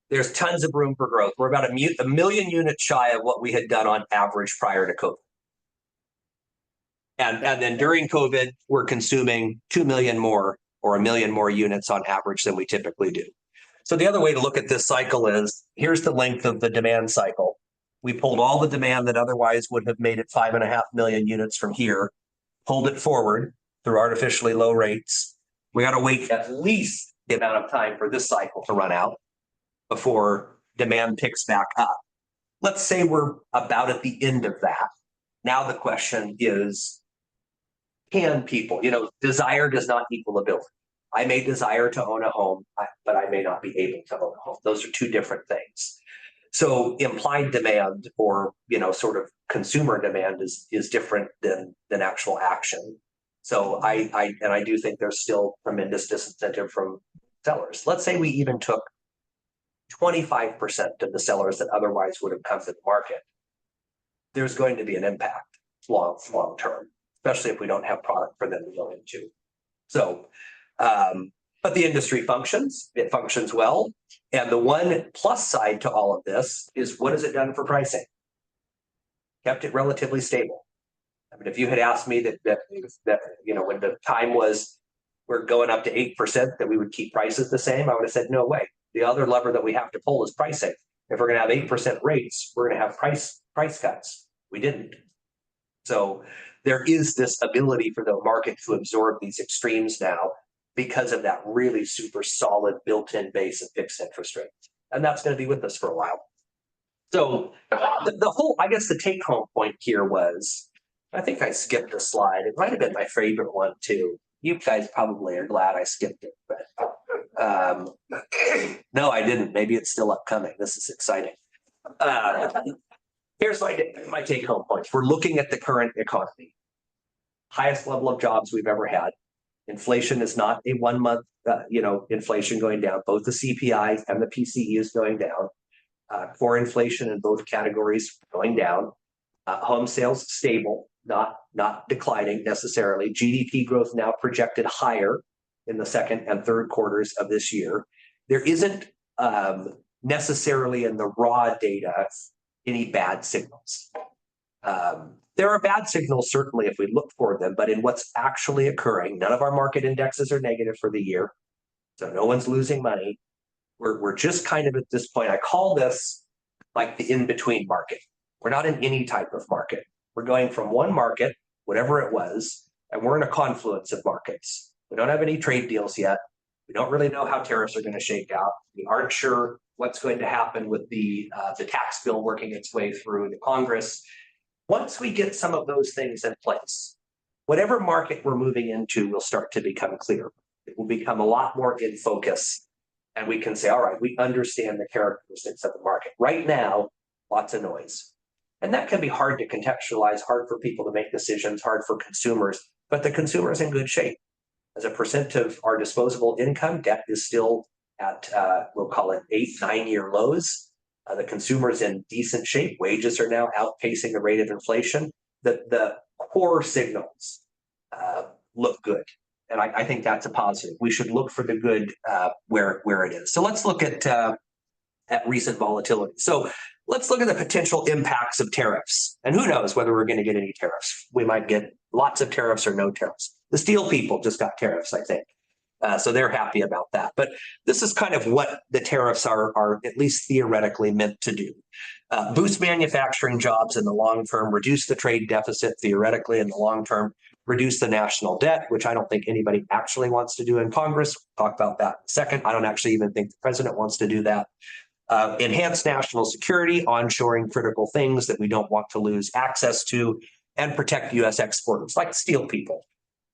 There's tons of room for growth. We're about a million units shy of what we had done on average prior to COVID. And then during COVID, we're consuming 2 million more or 1 million more units on average than we typically do. So the other way to look at this cycle is, here's the length of the demand cycle. We pulled all the demand that otherwise would have made it 5.5 million units from here, pulled it forward through artificially low rates. We got to wait at least the amount of time for this cycle to run out before demand picks back up. Let's say we're about at the end of that. Now the question is, can people, desire does not equal ability. I may desire to own a home, but I may not be able to own a home. Those are two different things. So implied demand or, sort of consumer demand is different than actual action. So I do think there's still tremendous disincentive from sellers. Let's say we even took 25% of the sellers that otherwise would have come to the market. There's going to be an impact long term, especially if we don't have product for them to go into. So, but the industry functions, it functions well. And the one plus side to all of this is, what has it done for pricing? Kept it relatively stable. I mean, if you had asked me that you know, when the time was we're going up to 8%, that we would keep prices the same, I would have said, no way. The other lever that we have to pull is pricing. If we're going to have 8% rates, we're going to have price cuts. We didn't. So there is this ability for the market to absorb these extremes now because of that really super solid built-in base of fixed interest rates. And that's going to be with us for a while. So the whole, I guess the take-home point here was, I think I skipped a slide. It might have been my favorite one too. You guys probably are glad I skipped it, but no, I didn't. Maybe it's still upcoming. This is exciting. Here's my take-home points. We're looking at the current economy. Highest level of jobs we've ever had. Inflation is not a 1 month, inflation going down. Both the CPI and the PCE is going down. Core inflation in both categories going down. Home sales stable, not declining necessarily. GDP growth now projected higher in the second and third quarters of this year. There isn't necessarily in the raw data any bad signals. There are bad signals, certainly, if we look for them, but in what's actually occurring, none of our market indexes are negative for the year. So no one's losing money. We're just kind of at this point, I call this like the in-between market. We're not in any type of market. We're going from one market, whatever it was, and we're in a confluence of markets. We don't have any trade deals yet. We don't really know how tariffs are going to shake out. We aren't sure what's going to happen with the tax bill working its way through the Congress. Once we get some of those things in place, whatever market we're moving into will start to become clear. It will become a lot more in focus. And we can say, all right, we understand the characteristics of the market. Right now, lots of noise. And that can be hard to contextualize, hard for people to make decisions, hard for consumers, but the consumer is in good shape. As a percent of our disposable income, debt is still at, we'll call it 8-9 year lows. The consumer is in decent shape. Wages are now outpacing the rate of inflation. The core signals look good. And I think that's a positive. We should look for the good where it is. So let's look at recent volatility. So let's look at the potential impacts of tariffs. And who knows whether we're going to get any tariffs. We might get lots of tariffs or no tariffs. The steel people just got tariffs, I think. So they're happy about that. But this is kind of what the tariffs are at least theoretically meant to do. Boost manufacturing jobs in the long term, reduce the trade deficit theoretically in the long term, reduce the national debt, which I don't think anybody actually wants to do in Congress. We'll talk about that in a second. I don't actually even think the president wants to do that. Enhance national security, onshoring critical things that we don't want to lose access to, and protect U.S. exporters like steel people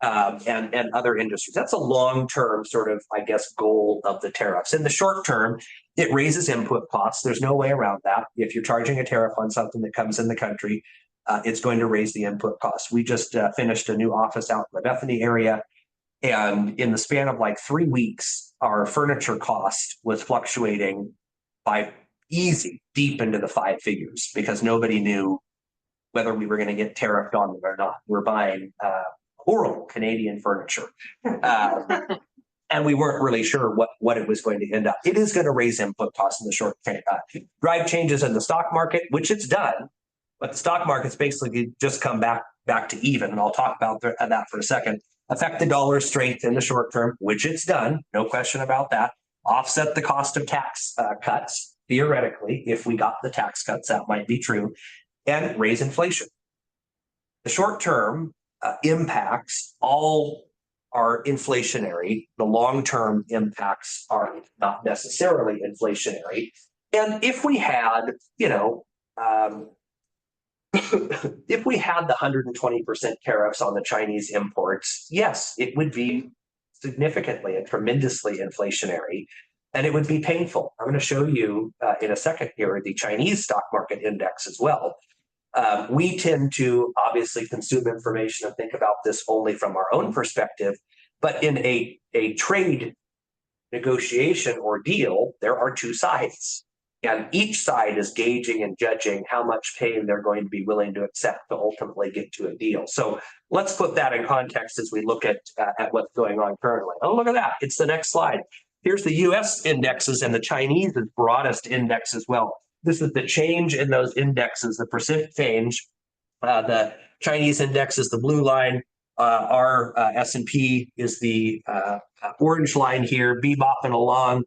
and other industries. That's a long-term sort of, I guess, goal of the tariffs. In the short term, it raises input costs. There's no way around that. If you're charging a tariff on something that comes in the country, it's going to raise the input costs. We just finished a new office out in the Bethany area. And in the span of like 3 weeks, our furniture cost was fluctuating by deep into the 5 figures because nobody knew whether we were going to get tariffed on them or not. We're buying horrible Canadian furniture. And we weren't really sure what it was going to end up. It is going to raise input costs in the short term. Drive changes in the stock market, which it's done. But the stock market's basically just come back to even, and I'll talk about that for a second. Affect the dollar strength in the short term, which it's done, no question about that. Offset the cost of tax cuts, theoretically, if we got the tax cuts, that might be true, and raise inflation. The short term impacts all are inflationary. The long-term impacts are not necessarily inflationary. And if we had, if we had the 120% tariffs on the Chinese imports, yes, it would be significantly and tremendously inflationary, and it would be painful. I'm going to show you in a second here the Chinese stock market index as well. We tend to obviously consume information and think about this only from our own perspective, but in a trade negotiation or deal, there are two sides. And each side is gauging and judging how much pain they're going to be willing to accept to ultimately get to a deal. So let's put that in context as we look at what's going on currently. Oh, look at that. It's the next slide. Here's the US indexes, and the Chinese is broadest index as well. This is the change in those indexes, the percent change. The Chinese index is the blue line. Our S&P is the orange line here, bebopping along.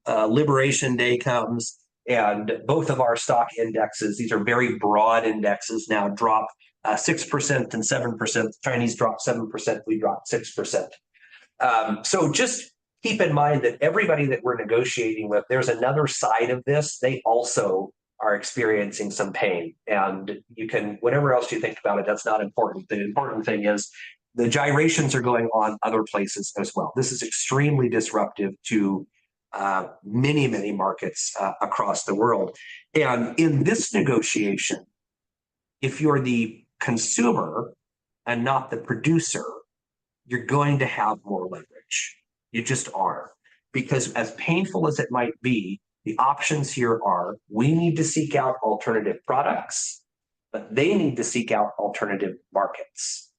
Liberation Day comes, and both of our stock indexes, these are very broad indexes, now drop 6% and 7%. Chinese drop 7%, we drop 6%. So just keep in mind that everybody that we're negotiating with, there's another side of this. They also are experiencing some pain, and you can, whatever else you think about it, that's not important. The important thing is the gyrations are going on other places as well. This is extremely disruptive to many, many markets across the world. And in this negotiation, if you're the consumer and not the producer, you're going to have more leverage. You just are. Because as painful as it might be, the options here are, we need to seek out alternative products, but they need to seek out alternative markets.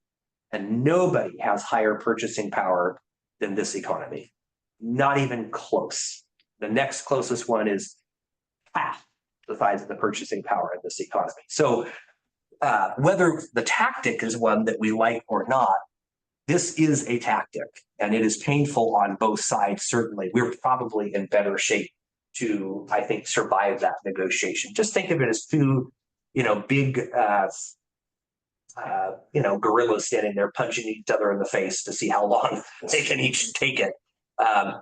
And nobody has higher purchasing power than this economy. Not even close. The next closest one is half the size of the purchasing power in this economy. So whether the tactic is one that we like or not, this is a tactic, and it is painful on both sides. Certainly, we're probably in better shape to, I think, survive that negotiation. Just think of it as two, big, gorillas standing there punching each other in the face to see how long they can each take it.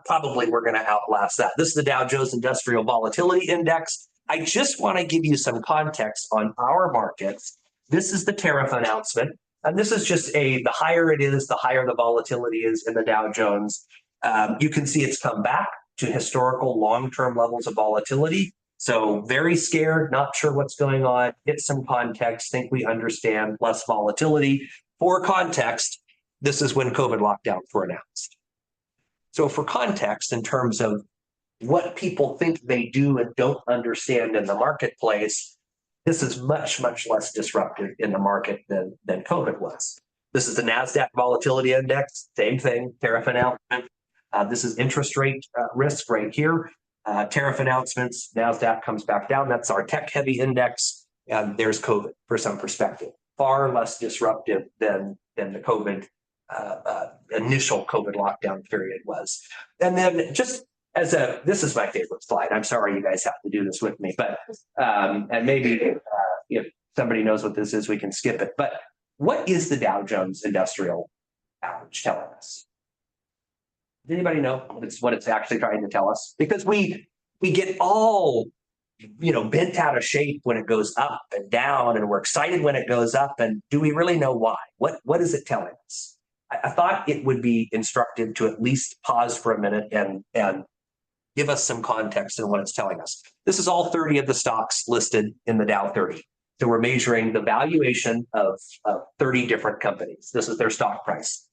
Probably we're going to outlast that. This is the Dow Jones Industrial Volatility Index. I just want to give you some context on our markets. This is the tariff announcement. And this is just the higher it is, the higher the volatility is in the Dow Jones. You can see it's come back to historical long-term levels of volatility. So very scared, not sure what's going on, get some context, think we understand, less volatility. For context, this is when COVID lockdowns were announced. So for context, in terms of what people think they do and don't understand in the marketplace, this is much, much less disruptive in the market than COVID was. This is the NASDAQ Volatility Index, same thing, tariff announcement. This is interest rate risk right here. Tariff announcements, NASDAQ comes back down. That's our tech-heavy index. And there's COVID for some perspective. Far less disruptive than the COVID initial COVID lockdown period was. And then just this is my favorite slide. I'm sorry you guys have to do this with me, but and maybe if somebody knows what this is, we can skip it. But what is the Dow Jones Industrial Average telling us? Does anybody know what it's actually trying to tell us? Because we get all bent out of shape when it goes up and down, and we're excited when it goes up. And do we really know why? What is it telling us? I thought it would be instructive to at least pause for a minute and give us some context in what it's telling us. This is all 30 of the stocks listed in the Dow 30. So we're measuring the valuation of 30 different companies. This is their stock price.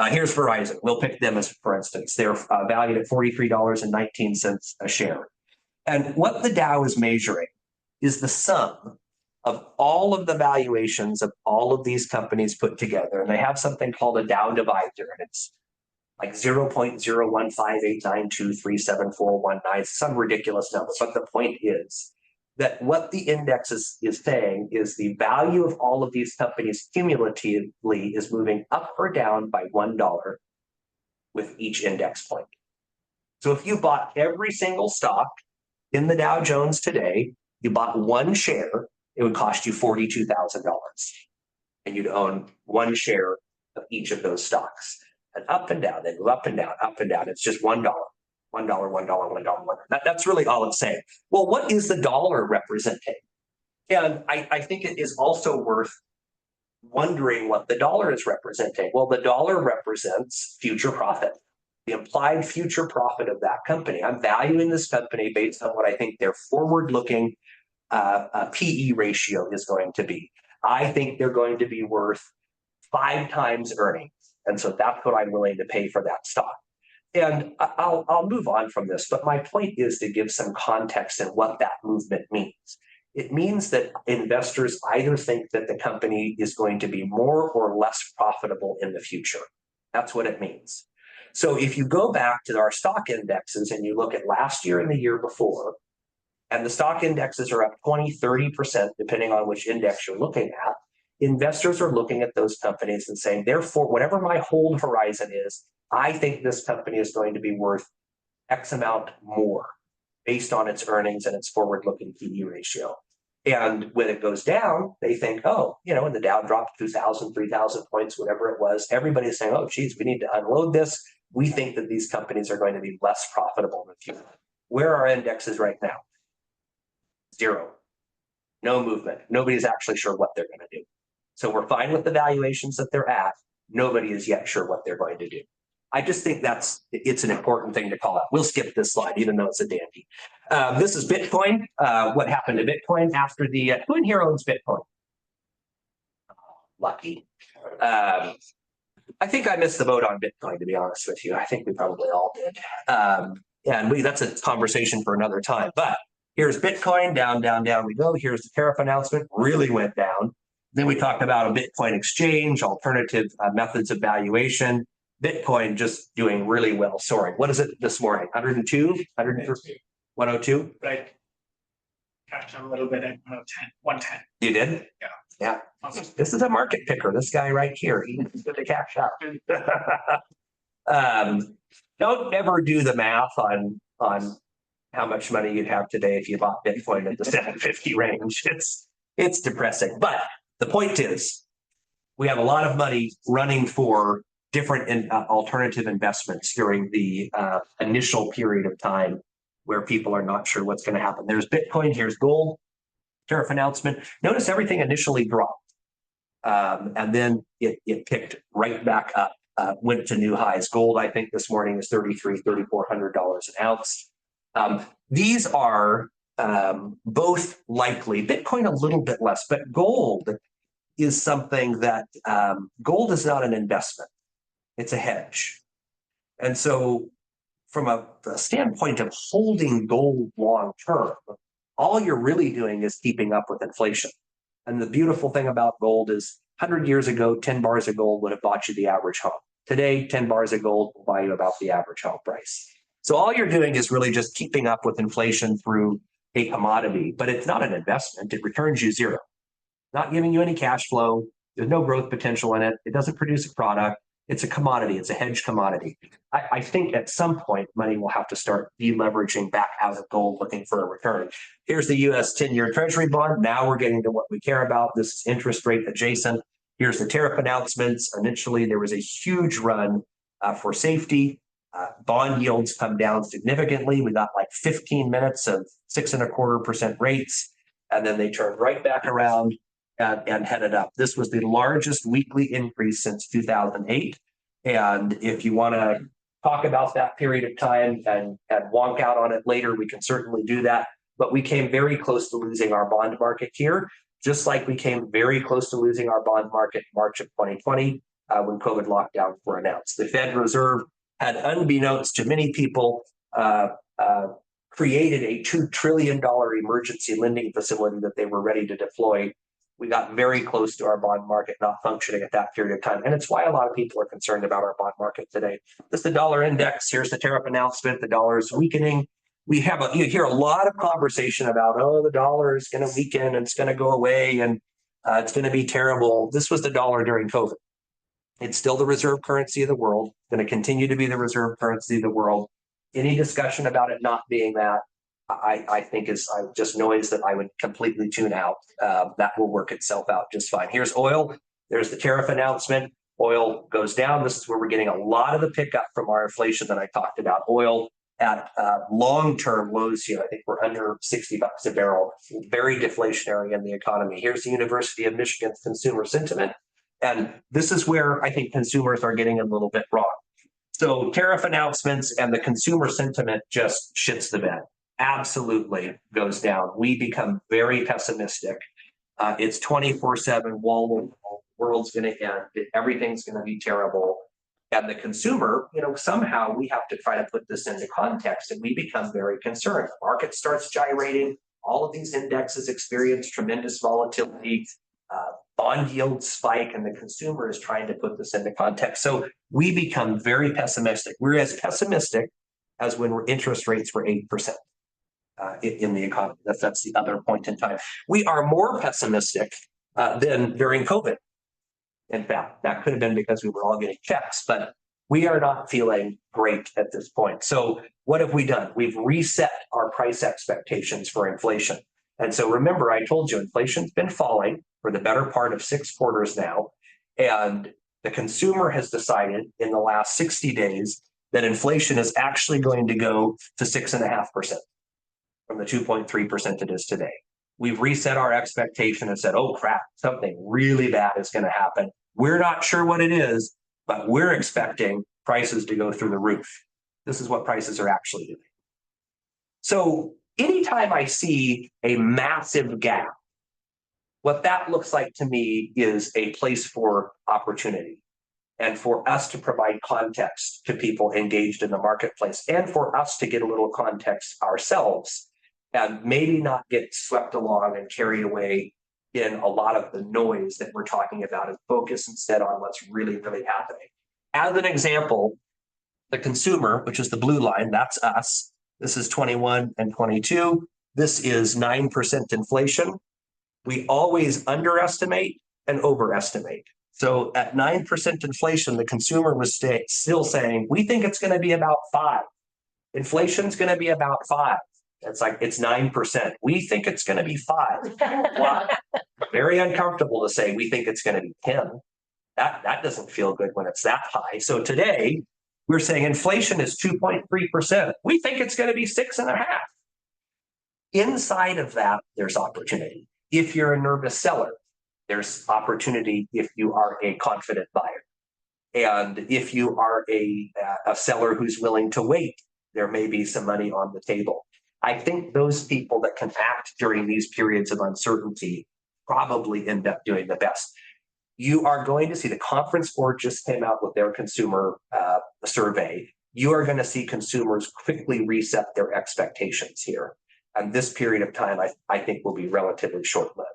Here's Verizon. We'll pick them as, for instance, they're valued at $43.19 a share. And what the Dow is measuring is the sum of all of the valuations of all of these companies put together. And they have something called a Dow divisor, and it's like 0.01589237419, some ridiculous number. But the point is that what the index is saying is the value of all of these companies cumulatively is moving up or down by $1 with each index point. So if you bought every single stock in the Dow Jones today, you bought one share, it would cost you $42,000. And you'd own one share of each of those stocks. And up and down, they go up and down, up and down. It's just $1. $1. That's really all it's saying. Well, what is the dollar representing? And I think it is also worth wondering what the dollar is representing. Well, the dollar represents future profit, the implied future profit of that company. I'm valuing this company based on what I think their forward-looking PE ratio is going to be. I think they're going to be worth 5 times earnings. And so that's what I'm willing to pay for that stock. And I'll move on from this, but my point is to give some context in what that movement means. It means that investors either think that the company is going to be more or less profitable in the future. That's what it means. So if you go back to our stock indexes and you look at last year and the year before, and the stock indexes are up 20, 30%, depending on which index you're looking at, investors are looking at those companies and saying, therefore, whatever my hold horizon is, I think this company is going to be worth X amount more based on its earnings and its forward-looking PE ratio. And when it goes down, they think, oh, when the Dow dropped 2,000, 3,000 points, whatever it was, everybody's saying, oh, geez, we need to unload this. We think that these companies are going to be less profitable in the future. Where are indexes right now? 0. No movement. Nobody's actually sure what they're going to do. So we're fine with the valuations that they're at. Nobody is yet sure what they're going to do. I just think it's an important thing to call out. We'll skip this slide, even though it's a dandy. This is Bitcoin. What happened to Bitcoin after the, who in here owns Bitcoin? Lucky. I think I missed the boat on Bitcoin, to be honest with you. I think we probably all did. And that's a conversation for another time. But here's Bitcoin, down, down, down we go. Here's the tariff announcement, really went down. Then we talked about a Bitcoin exchange, alternative methods of valuation. Bitcoin just doing really well, soaring. What is it this morning? 102? 102? But I catch a little bit at 110. You did? Yeah. Yeah. This is a market picker. This guy right here. He's going to cash out. Don't ever do the math on how much money you'd have today if you bought Bitcoin at the 750 range. It's depressing. But the point is, we have a lot of money running for different alternative investments during the initial period of time where people are not sure what's going to happen. There's Bitcoin, here's gold, tariff announcement. Notice everything initially dropped. And then it picked right back up, went to new highs. Gold, I think this morning is $3,400 an ounce. These are both likely, Bitcoin a little bit less, but gold is something that gold is not an investment. It's a hedge. And so from a standpoint of holding gold long term, all you're really doing is keeping up with inflation. And the beautiful thing about gold is 100 years ago, 10 bars of gold would have bought you the average home. Today, 10 bars of gold will buy you about the average home price. So all you're doing is really just keeping up with inflation through a commodity, but it's not an investment. It returns you 0. Not giving you any cash flow. There's no growth potential in it. It doesn't produce a product. It's a commodity. It's a hedge commodity. I think at some point, money will have to start deleveraging back out of gold looking for a return. Here's the US 10-year Treasury bond. Now we're getting to what we care about. This is interest rate adjacent. Here's the tariff announcements. Initially, there was a huge run for safety. Bond yields come down significantly. We got like 15 minutes of 6.25% rates, and then they turned right back around and headed up. This was the largest weekly increase since 2008. And if you want to talk about that period of time and wonk out on it later, we can certainly do that. But we came very close to losing our bond market here, just like we came very close to losing our bond market in March of 2020 when COVID lockdowns were announced. The Fed Reserve had, unbeknownst to many people, created a $2 trillion emergency lending facility that they were ready to deploy. We got very close to our bond market not functioning at that period of time. And it's why a lot of people are concerned about our bond market today. This is the dollar index. Here's the tariff announcement. The dollar is weakening. You hear a lot of conversation about, oh, the dollar is going to weaken and it's going to go away and it's going to be terrible. This was the dollar during COVID. It's still the reserve currency of the world, going to continue to be the reserve currency of the world. Any discussion about it not being that, I think is just noise that I would completely tune out. That will work itself out just fine. Here's oil. There's the tariff announcement. Oil goes down. This is where we're getting a lot of the pickup from our inflation that I talked about. Oil at long-term lows here. I think we're under $60 a barrel. Very deflationary in the economy. Here's the University of Michigan's consumer sentiment. And this is where I think consumers are getting a little bit wrong. So tariff announcements and the consumer sentiment just shits the bed. absolutely goes down, we become very pessimistic. It's 24/7, wall, world's going to end, everything's going to be terrible. And the consumer, somehow we have to try to put this into context, and we become very concerned. The market starts gyrating. All of these indexes experience tremendous volatility. Bond yields spike, and the consumer is trying to put this into context. So we become very pessimistic. We're as pessimistic as when interest rates were 8%. In the economy. That's the other point in time. We are more pessimistic than during COVID. In fact, that could have been because we were all getting checks, but we are not feeling great at this point. So what have we done? We've reset our price expectations for inflation. And so remember, I told you inflation's been falling for the better part of 6 quarters now. And the consumer has decided in the last 60 days that inflation is actually going to go to 6.5%. From the 2.3% it is today. We've reset our expectation and said, oh crap, something really bad is going to happen. We're not sure what it is, but we're expecting prices to go through the roof. This is what prices are actually doing. So anytime I see a massive gap, what that looks like to me is a place for opportunity, and for us to provide context to people engaged in the marketplace, and for us to get a little context ourselves, and maybe not get swept along and carried away in a lot of the noise that we're talking about, and focus instead on what's really, really happening. As an example, the consumer, which is the blue line, that's us. This is 21 and 22. This is 9% inflation. We always underestimate and overestimate. So at 9% inflation, the consumer was still saying, we think it's going to be about 5. Inflation's going to be about 5. It's like, it's 9%. We think it's going to be 5. Well, very uncomfortable to say we think it's going to be 10. That doesn't feel good when it's that high. So today we're saying inflation is 2.3%. We think it's going to be 6.5. Inside of that, there's opportunity. If you're a nervous seller, there's opportunity if you are a confident buyer. And if you are a seller who's willing to wait, there may be some money on the table. I think those people that can act during these periods of uncertainty probably end up doing the best. You are going to see the Conference Board just came out with their consumer survey. You are going to see consumers quickly reset their expectations here. And this period of time, I think, will be relatively short-lived.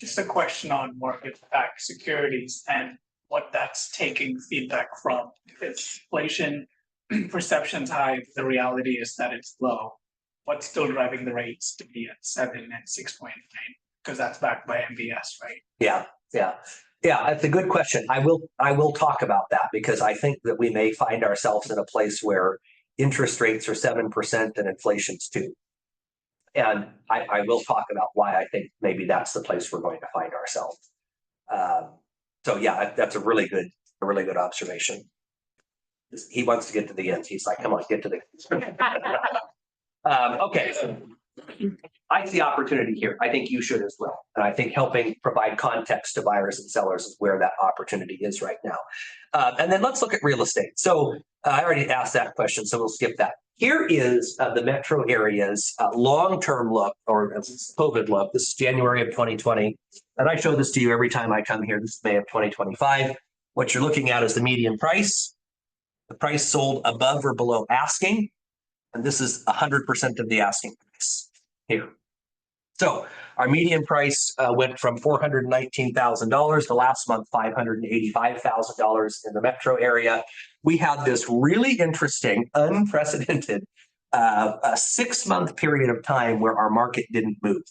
Just a question on mortgage-backed securities and what that's taking feedback from. If inflation perception's high, the reality is that it's low. What's still driving the rates to be at 7 and 6.9? Because that's backed by MBS, right? Yeah. It's a good question. I will talk about that, because I think that we may find ourselves in a place where interest rates are 7% and inflation's 2%. And I will talk about why I think maybe that's the place we're going to find ourselves. So yeah, that's a really good observation. He wants to get to the end. He's like, come on, get to the okay. So I see opportunity here. I think you should as well. And I think helping provide context to buyers and sellers is where that opportunity is right now. And then let's look at real estate. So I already asked that question, so we'll skip that. Here is the metro area's long-term look, or COVID look. This is January of 2020. And I show this to you every time I come here. This is May of 2025. What you're looking at is the median price, the price sold above or below asking. And this is 100% of the asking price here. So our median price went from $419,000 to last month, $585,000 in the metro area. We had this really interesting, unprecedented, a 6-month period of time where our market didn't move.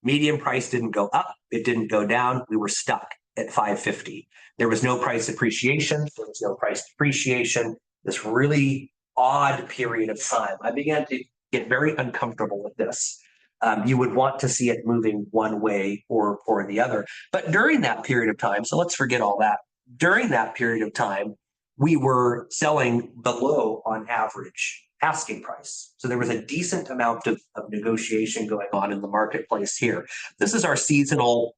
Median price didn't go up. It didn't go down. We were stuck at 550. There was no price appreciation. There was no price depreciation. This really odd period of time. I began to get very uncomfortable with this. You would want to see it moving one way or the other. But during that period of time, so let's forget all that. During that period of time, we were selling below, on average, asking price. So there was a decent amount of negotiation going on in the marketplace here. This is our seasonal,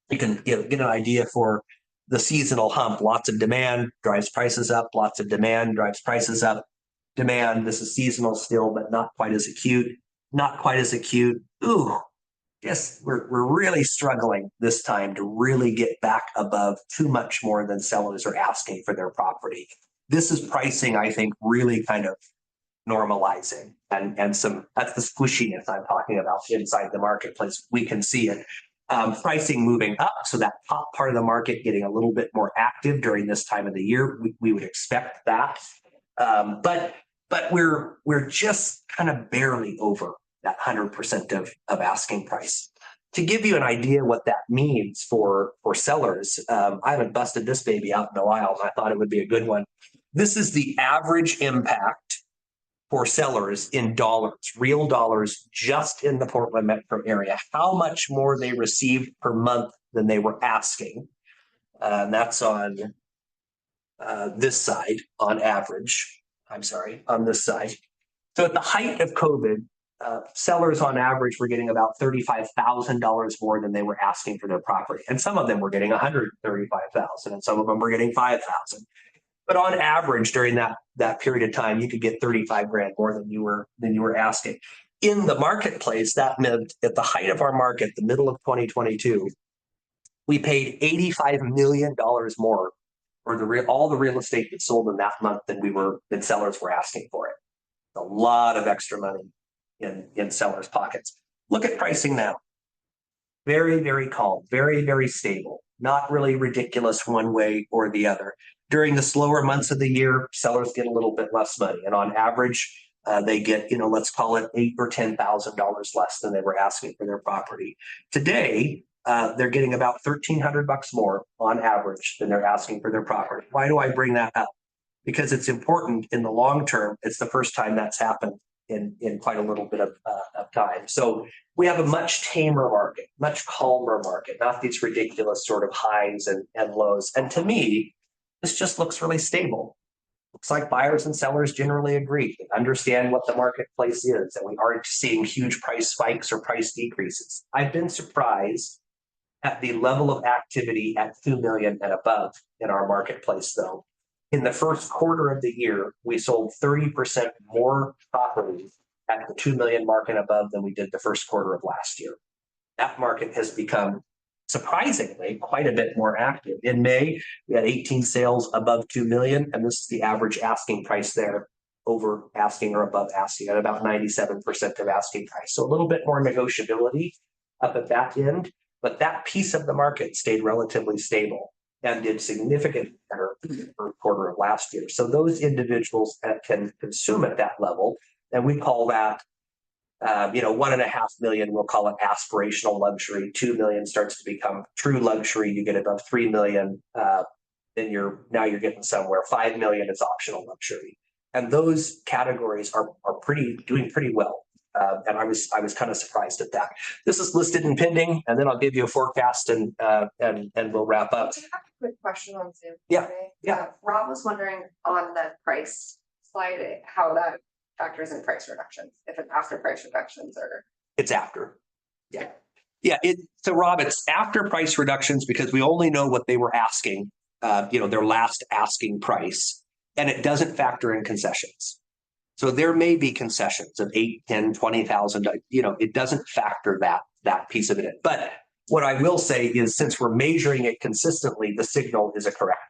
you can get an idea for the seasonal hump. Lots of demand drives prices up, lots of demand drives prices up. demand. This is seasonal still, but not quite as acute. Not quite as acute. Ooh, yes, we're really struggling this time to really get back above too much more than sellers are asking for their property. This is pricing, I think, really kind of normalizing, and that's the squishiness I'm talking about inside the marketplace. We can see it. Pricing moving up, so that top part of the market getting a little bit more active during this time of the year. We would expect that, but we're just kind of barely over that 100% of asking price. To give you an idea what that means for sellers, I haven't busted this baby out in a while, and I thought it would be a good one. This is the average impact for sellers in dollars, real dollars, just in the Portland metro area, how much more they received per month than they were asking. And that's on this side, on average. I'm sorry, on this side. So at the height of COVID, sellers on average were getting about $35,000 more than they were asking for their property. And some of them were getting $135,000 and some of them were getting $5,000. But on average, during that period of time, you could get 35 grand more than you were asking. In the marketplace, that meant at the height of our market, the middle of 2022, we paid $85 million more for all the real estate that sold in that month than sellers were asking for it. A lot of extra money in sellers' pockets. Look at pricing now. Very, very calm, very, very stable. Not really ridiculous one way or the other. During the slower months of the year, sellers get a little bit less money. And on average, they get, let's call it $8,000 or $10,000 less than they were asking for their property. Today, they're getting about $1,300 more on average than they're asking for their property. Why do I bring that up? Because it's important in the long term. It's the first time that's happened in quite a little bit of time. So we have a much tamer market, much calmer market, not these ridiculous sort of highs and lows. And to me, this just looks really stable. Looks like buyers and sellers generally agree, understand what the marketplace is, and we aren't seeing huge price spikes or price decreases. I've been surprised at the level of activity at 2 million and above in our marketplace, though. In the first quarter of the year, we sold 30% more properties at the 2 million mark and above than we did the first quarter of last year. That market has become surprisingly quite a bit more active. In May, we had 18 sales above 2 million, and this is the average asking price there, over asking or above asking at about 97% of asking price. So a little bit more negotiability up at that end, but that piece of the market stayed relatively stable and did significantly better in the first quarter of last year. So those individuals that can consume at that level, and we call that 1.5 million, we'll call it aspirational luxury. 2 million starts to become true luxury. You get above 3 million, then you're getting somewhere. 5 million is optional luxury, and those categories are doing pretty well. And I was kind of surprised at that. This is listed and pending, and then I'll give you a forecast and we'll wrap up. I have a quick question on Zoom. Yeah. Yeah. Rob was wondering on the price slide how that factors in price reductions, if it's after price reductions or. It's after. Yeah. Yeah. So Rob, it's after price reductions because we only know what they were asking, their last asking price, and it doesn't factor in concessions. So there may be concessions of 8, 10, 20,000, it doesn't factor that piece of it in. But what I will say is since we're measuring it consistently, the signal is a correct.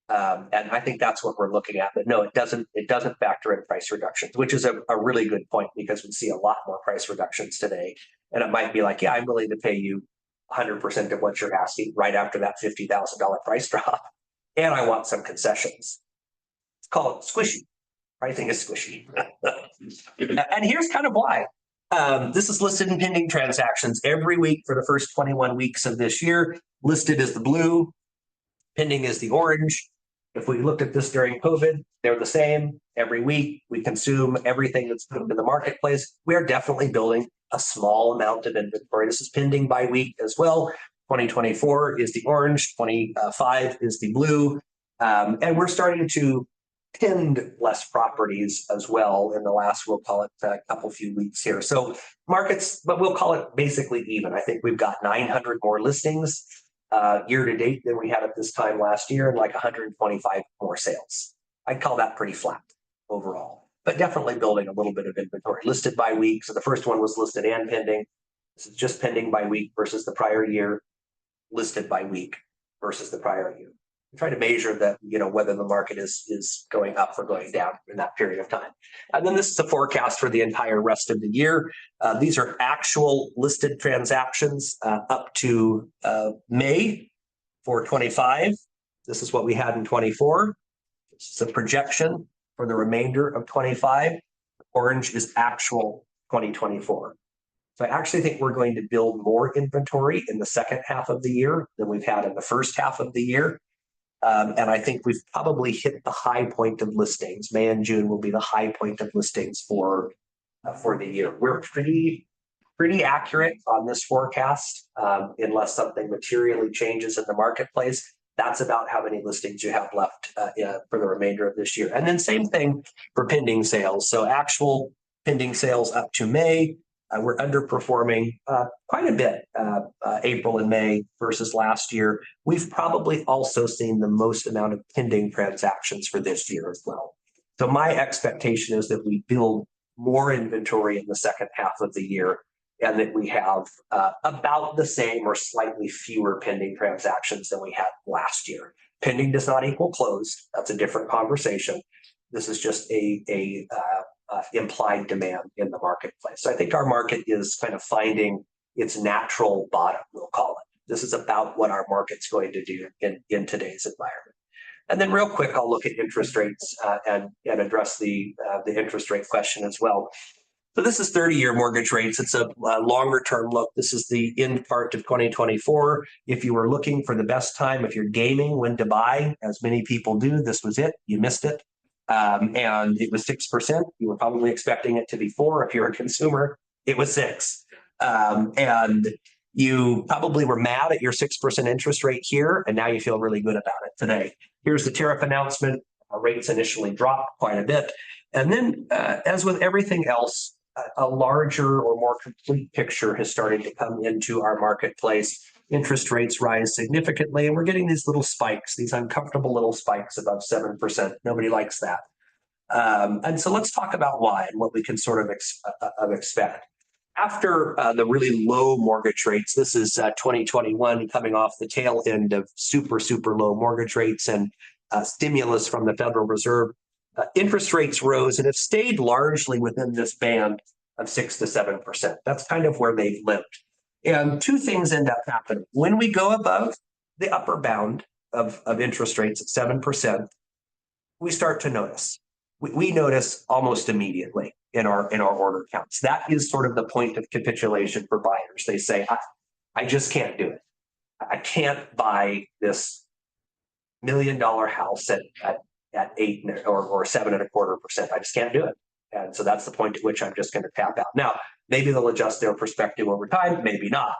And I think that's what we're looking at. But no, it doesn't factor in price reductions, which is a really good point because we see a lot more price reductions today. And it might be like, yeah, I'm willing to pay you 100% of what you're asking right after that $50,000 price drop. And I want some concessions. It's called squishy. Pricing is squishy. And here's kind of why. This is listed in pending transactions every week for the first 21 weeks of this year. Listed is the blue, pending is the orange. If we looked at this during COVID, they're the same. Every week we consume everything that's put into the marketplace. We are definitely building a small amount of inventory. This is pending by week as well. 2024 is the orange, 25 is the blue. And we're starting to pinned less properties as well in the last, we'll call it a few weeks here. So markets, but we'll call it basically even. I think we've got 900 more listings year to date than we had at this time last year and like 125 more sales. I'd call that pretty flat. overall, but definitely building a little bit of inventory. Listed by week. So the first one was listed and pending. This is just pending by week versus the prior year. Listed by week versus the prior year. Try to measure that, whether the market is going up or going down in that period of time. And then this is a forecast for the entire rest of the year. These are actual listed transactions up to May for 25. This is what we had in 24. This is a projection for the remainder of 25. Orange is actual 2024. So I actually think we're going to build more inventory in the second half of the year than we've had in the first half of the year. And I think we've probably hit the high point of listings. May and June will be the high point of listings for the year. We're pretty accurate on this forecast, unless something materially changes in the marketplace. That's about how many listings you have left for the remainder of this year. And then same thing for pending sales. So actual pending sales up to May. We're underperforming quite a bit April and May versus last year. We've probably also seen the most amount of pending transactions for this year as well. So my expectation is that we build more inventory in the second half of the year and that we have about the same or slightly fewer pending transactions than we had last year. Pending does not equal closed. That's a different conversation. This is just a implied demand in the marketplace. So I think our market is kind of finding its natural bottom, we'll call it. This is about what our market's going to do in today's environment. And then real quick, I'll look at interest rates and address the interest rate question as well. So this is 30-year mortgage rates. It's a longer term look. This is the end part of 2024. If you were looking for the best time, if you're gaming when to buy, as many people do, this was it. You missed it. And it was 6%. You were probably expecting it to be 4%. If you're a consumer, it was 6%. And you probably were mad at your 6% interest rate here, and now you feel really good about it today. Here's the tariff announcement. Rates initially dropped quite a bit. And then, as with everything else, a larger or more complete picture has started to come into our marketplace. Interest rates rise significantly, and we're getting these little spikes, these uncomfortable little spikes above 7%. Nobody likes that. And so let's talk about why and what we can sort of expect. After the really low mortgage rates, this is 2021 coming off the tail end of super low mortgage rates and stimulus from the Federal Reserve. Interest rates rose and have stayed largely within this band of 6 to 7%. That's kind of where they've lived. And two things end up happening. When we go above the upper bound of interest rates at 7%, we start to notice. We notice almost immediately in our order counts. That is sort of the point of capitulation for buyers. They say, I just can't do it. I can't buy this $1 million house at 8 or 7.25%. I just can't do it. And so that's the point at which I'm just going to tap out. Now, maybe they'll adjust their perspective over time, maybe not.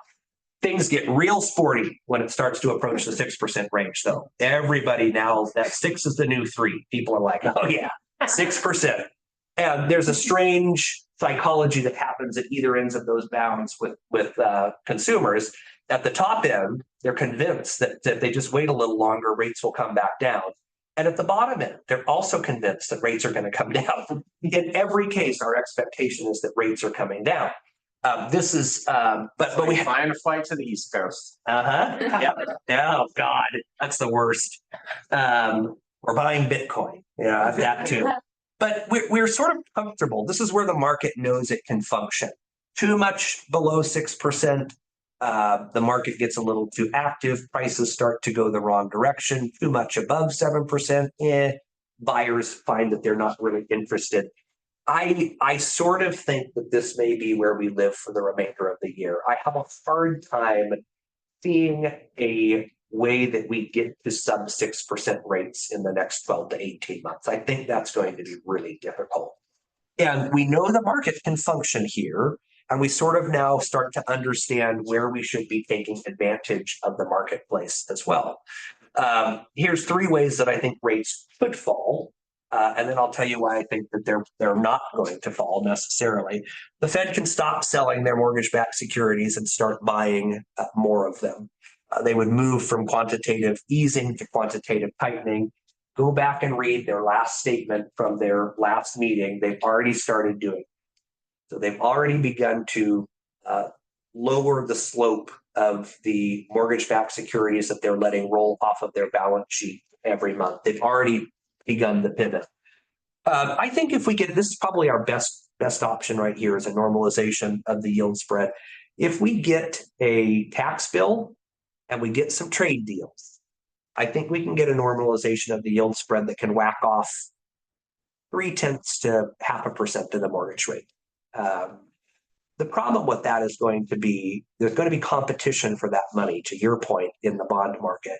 Things get real sporty when it starts to approach the 6% range, though. Everybody now, that 6 is the new 3. People are like, oh yeah, 6%. And there's a strange psychology that happens at either ends of those bounds with consumers. At the top end, they're convinced that if they just wait a little longer, rates will come back down. And at the bottom end, they're also convinced that rates are going to come down. In every case, our expectation is that rates are coming down. This is, but we find a flight to the East Coast. Yeah. Oh God, that's the worst. We're buying Bitcoin. Yeah, that too. But we're sort of comfortable. This is where the market knows it can function. Too much below 6%. The market gets a little too active. Prices start to go the wrong direction. Too much above 7%. Buyers find that they're not really interested. I sort of think that this may be where we live for the remainder of the year. I have a hard time seeing a way that we get to sub 6% rates in the next 12 to 18 months. I think that's going to be really difficult. And we know the market can function here. And we sort of now start to understand where we should be taking advantage of the marketplace as well. Here's 3 ways that I think rates could fall. And then I'll tell you why I think that they're not going to fall necessarily. The Fed can stop selling their mortgage-backed securities and start buying more of them. They would move from quantitative easing to quantitative tightening. go back and read their last statement from their last meeting. They've already started doing. So they've already begun to lower the slope of the mortgage-backed securities that they're letting roll off of their balance sheet every month. They've already begun the pivot. I think if we get, this is probably our best option right here, is a normalization of the yield spread. If we get a tax bill and we get some trade deals, I think we can get a normalization of the yield spread that can whack off 0.3 to 0.5% to the mortgage rate. The problem with that is going to be, there's going to be competition for that money, to your point, in the bond market.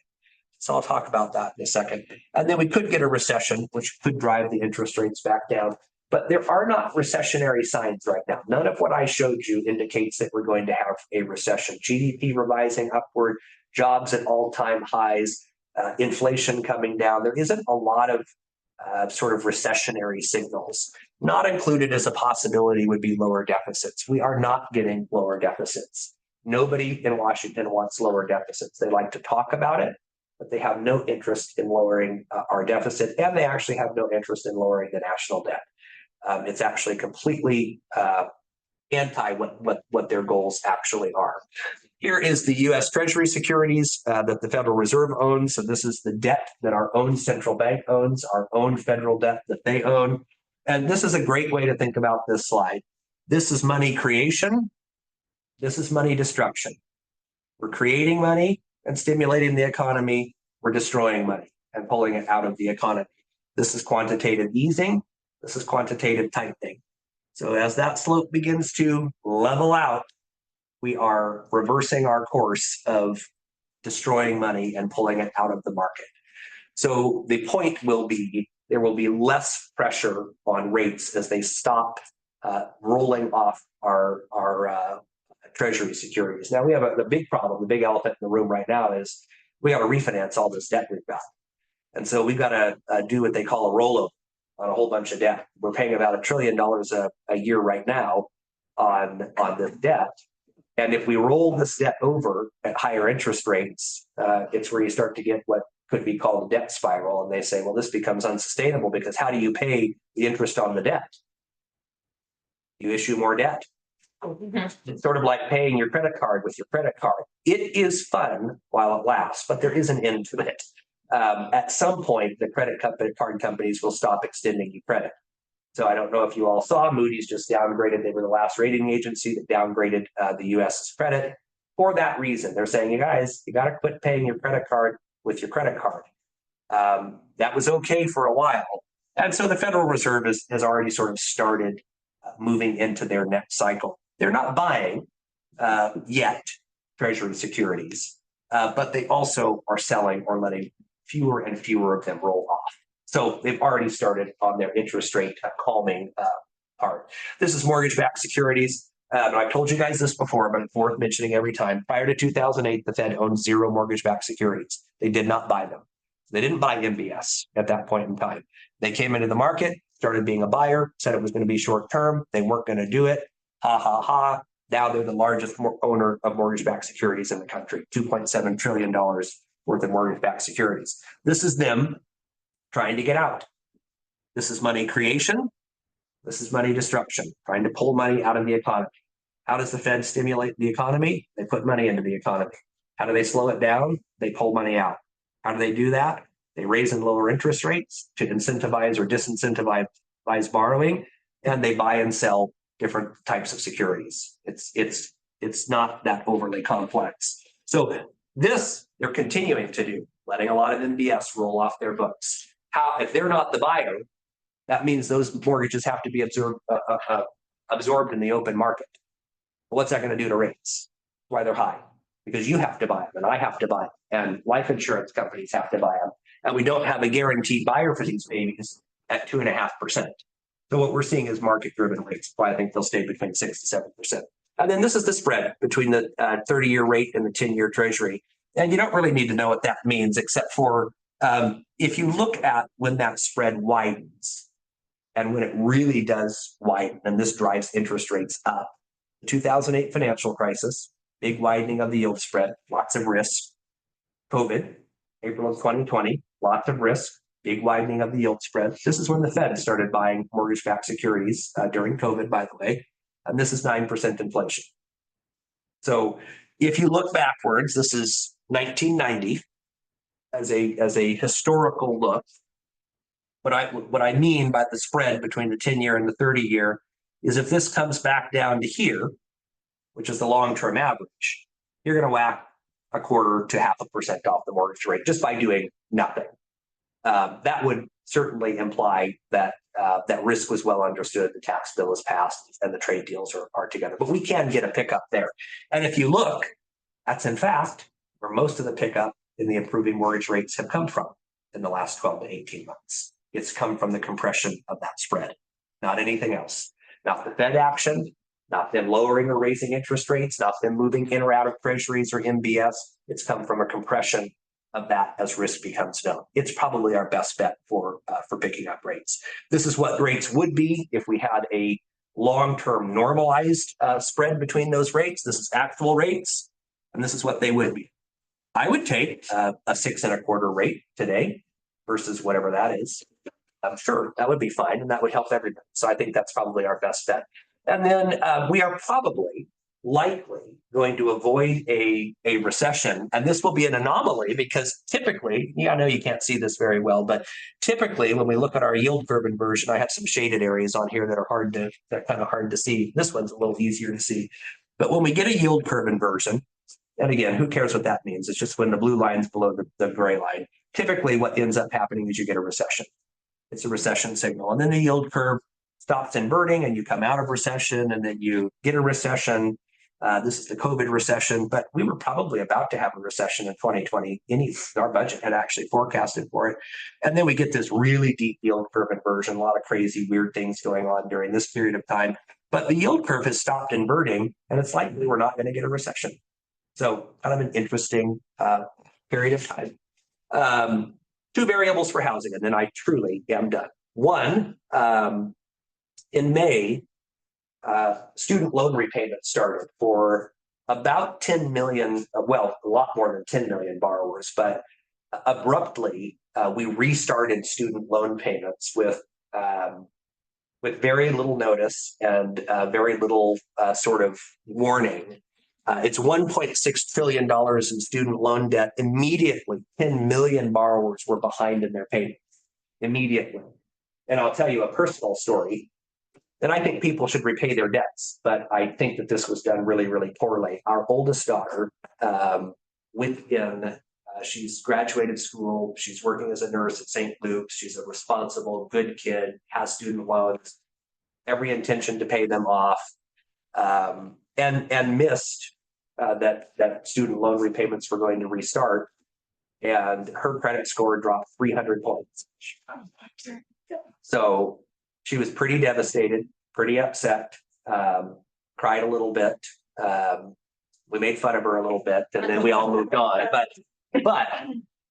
So I'll talk about that in a second. And then we could get a recession, which could drive the interest rates back down. But there are not recessionary signs right now. None of what I showed you indicates that we're going to have a recession. GDP revising upward, jobs at all-time highs, inflation coming down. There isn't a lot of sort of recessionary signals. Not included as a possibility would be lower deficits. We are not getting lower deficits. Nobody in Washington wants lower deficits. They like to talk about it, but they have no interest in lowering our deficit, and they actually have no interest in lowering the national debt. It's actually completely anti what their goals actually are. Here is the U.S. Treasury securities that the Federal Reserve owns. So this is the debt that our own central bank owns, our own federal debt that they own. And this is a great way to think about this slide. This is money creation. This is money destruction. We're creating money and stimulating the economy. We're destroying money and pulling it out of the economy. This is quantitative easing. This is quantitative tightening. So as that slope begins to level out, we are reversing our course of destroying money and pulling it out of the market. So the point will be, there will be less pressure on rates as they stop rolling off our Treasury securities. Now we have the big problem, the big elephant in the room right now is we got to refinance all this debt we've got. And so we've got to do what they call a rollover on a whole bunch of debt. We're paying about $1 trillion a year right now on this debt. And if we roll this debt over at higher interest rates, it's where you start to get what could be called a debt spiral. And they say, well, this becomes unsustainable because how do you pay the interest on the debt? You issue more debt. It's sort of like paying your credit card with your credit card. It is fun while it lasts, but there is an end to it. At some point, the credit card companies will stop extending you credit. So I don't know if you all saw, Moody's just downgraded. They were the last rating agency that downgraded the U.S.'s credit for that reason. They're saying, you guys, you got to quit paying your credit card with your credit card. That was okay for a while. And so the Federal Reserve has already sort of started moving into their next cycle. They're not buying yet Treasury securities, but they also are selling or letting fewer and fewer of them roll off. So they've already started on their interest rate calming part. This is mortgage-backed securities. I've told you guys this before, but it's worth mentioning every time. Prior to 2008, the Fed owned 0 mortgage-backed securities. They did not buy them. They didn't buy MBS at that point in time. They came into the market, started being a buyer, said it was going to be short-term. They weren't going to do it. Ha, ha, ha. Now they're the largest owner of mortgage-backed securities in the country, $2.7 trillion worth of mortgage-backed securities. This is them trying to get out. This is money creation. This is money destruction, trying to pull money out of the economy. How does the Fed stimulate the economy? They put money into the economy. How do they slow it down? They pull money out. How do they do that? They raise and lower interest rates to incentivize or disincentivize borrowing, and they buy and sell different types of securities. It's not that overly complex. So this they're continuing to do, letting a lot of MBS roll off their books. If they're not the buyer, that means those mortgages have to be absorbed in the open market. What's that going to do to rates? Why they're high? Because you have to buy them and I have to buy them and life insurance companies have to buy them. And we don't have a guaranteed buyer for these babies at 2.5%. So what we're seeing is market-driven rates. Why I think they'll stay between 6 to 7%. And then this is the spread between the 30-year rate and the 10-year Treasury. And you don't really need to know what that means, except for if you look at when that spread widens and when it really does widen, and this drives interest rates up. The 2008 financial crisis, big widening of the yield spread, lots of risk. COVID, April of 2020, lots of risk. big widening of the yield spread. This is when the Fed started buying mortgage-backed securities during COVID, by the way, and this is 9% inflation. So if you look backwards, this is 1990 as a historical look. What I mean by the spread between the 10-year and the 30-year is if this comes back down to here, which is the long-term average, you're going to whack 1/4 to 0.5% off the mortgage rate just by doing nothing. That would certainly imply that that risk was well understood, the tax bill is passed, and the trade deals are together. But we can get a pickup there. And if you look, that's in fact where most of the pickup in the improving mortgage rates have come from in the last 12 to 18 months. It's come from the compression of that spread, not anything else. Not the Fed action, not them lowering or raising interest rates, not them moving in or out of treasuries or MBS. It's come from a compression of that as risk becomes known. It's probably our best bet for picking up rates. This is what rates would be if we had a long-term normalized spread between those rates. This is actual rates, and this is what they would be. I would take a 6 1/4 rate today versus whatever that is. I'm sure that would be fine, and that would help everybody. So I think that's probably our best bet. And then we are probably likely going to avoid a recession. And this will be an anomaly because typically, I know you can't see this very well, but typically when we look at our yield curve inversion, I have some shaded areas on here that are kind of hard to see. This one's a little easier to see. But when we get a yield curve inversion, and again, who cares what that means? It's just when the blue line's below the gray line. Typically what ends up happening is you get a recession. It's a recession signal. And then the yield curve stops inverting and you come out of recession and then you get a recession. This is the COVID recession, but we were probably about to have a recession in 2020. Our budget had actually forecasted for it. And then we get this really deep yield curve inversion, a lot of crazy, weird things going on during this period of time. But the yield curve has stopped inverting and it's likely we're not going to get a recession. So kind of an interesting period of time. 2 variables for housing, and then I truly am done. One, in May, student loan repayments started for about 10 million, well, a lot more than 10 million borrowers, but abruptly, we restarted student loan payments with very little notice and very little sort of warning. It's $1.6 trillion in student loan debt. Immediately, 10 million borrowers were behind in their payments. Immediately. And I'll tell you a personal story. And I think people should repay their debts, but I think that this was done really, really poorly. Our oldest daughter, she's graduated school. She's working as a nurse at St. Luke's. She's a responsible, good kid, has student loans, every intention to pay them off, and missed that student loan repayments were going to restart, and her credit score dropped 300 points. So she was pretty devastated, pretty upset, cried a little bit. We made fun of her a little bit, and then we all moved on. But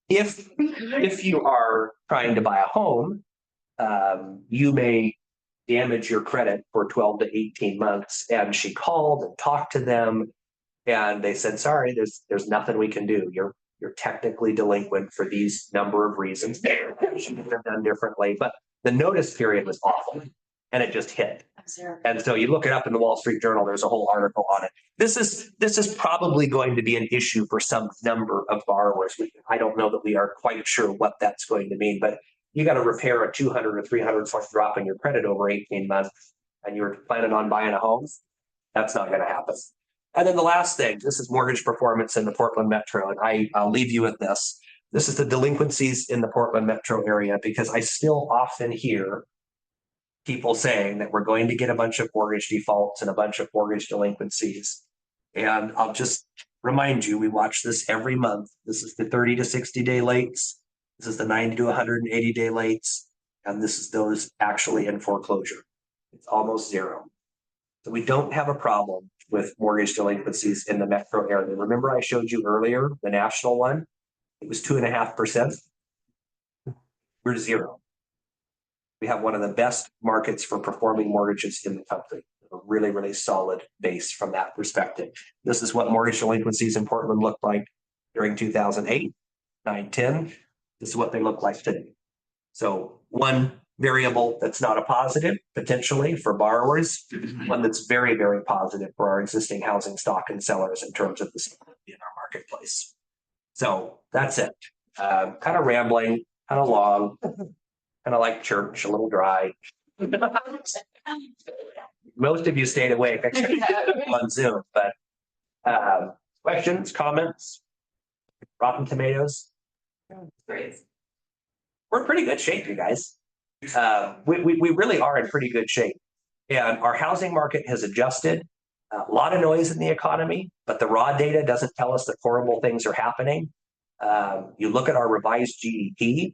if you are trying to buy a home, you may damage your credit for 12 to 18 months. And she called and talked to them. And they said, sorry, there's nothing we can do. You're technically delinquent for these number of reasons. Should have been done differently. But the notice period was awful and it just hit. And so you look it up in the Wall Street Journal, there's a whole article on it. This is probably going to be an issue for some number of borrowers. I don't know that we are quite sure what that's going to mean, but you got to repair a 200 or 300 point drop in your credit over 18 months and you're planning on buying a home. That's not going to happen. And then the last thing, this is mortgage performance in the Portland Metro. And I'll leave you with this. This is the delinquencies in the Portland Metro area, because I still often hear people saying that we're going to get a bunch of mortgage defaults and a bunch of mortgage delinquencies. And I'll just remind you, we watch this every month. This is the 30 to 60 day lates. This is the 90 to 180 day lates. And this is those actually in foreclosure. It's almost zero. So we don't have a problem with mortgage delinquencies in the metro area. Remember I showed you earlier, the national one? It was 2.5%. We're zero. We have one of the best markets for performing mortgages in the country. A really, really solid base from that perspective. This is what mortgage delinquencies in Portland looked like during 2008, 9, 10. This is what they look like today. So one variable that's not a positive potentially for borrowers, one that's very, very positive for our existing housing stock and sellers in terms of the stability in our marketplace. So that's it. Kind of rambling, kind of long, kind of like church, a little dry. Most of you stayed awake on Zoom, but questions, comments, rotten tomatoes. Great. We're in pretty good shape, you guys. We really are in pretty good shape. And our housing market has adjusted. A lot of noise in the economy, but the raw data doesn't tell us that horrible things are happening. You look at our revised GDP,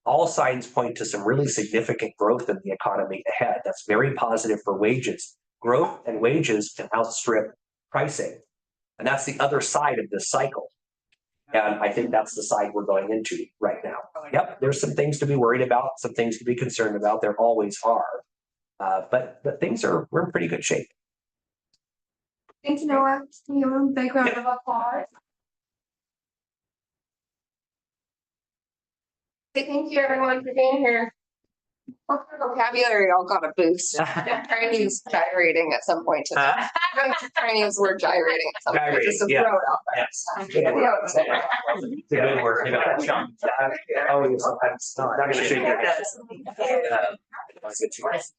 all signs point to some really significant growth in the economy ahead. That's very positive for wages. Growth and wages can outstrip pricing. And that's the other side of this cycle. And I think that's the side we're going into right now. Yep, there's some things to be worried about, some things to be concerned about. There always are. But we're in pretty good shape. Thanks, Noah. Can you give him a big round of applause? Thank you, everyone, for being here. Vocabulary all got a boost. I'm trying to use gyrating at some point today. I'm trying to use the word gyrating at some point, just to Yeah. throw it out there. Yes. It's a good word. Oh, you're sometimes not gonna shake your head. Good choice.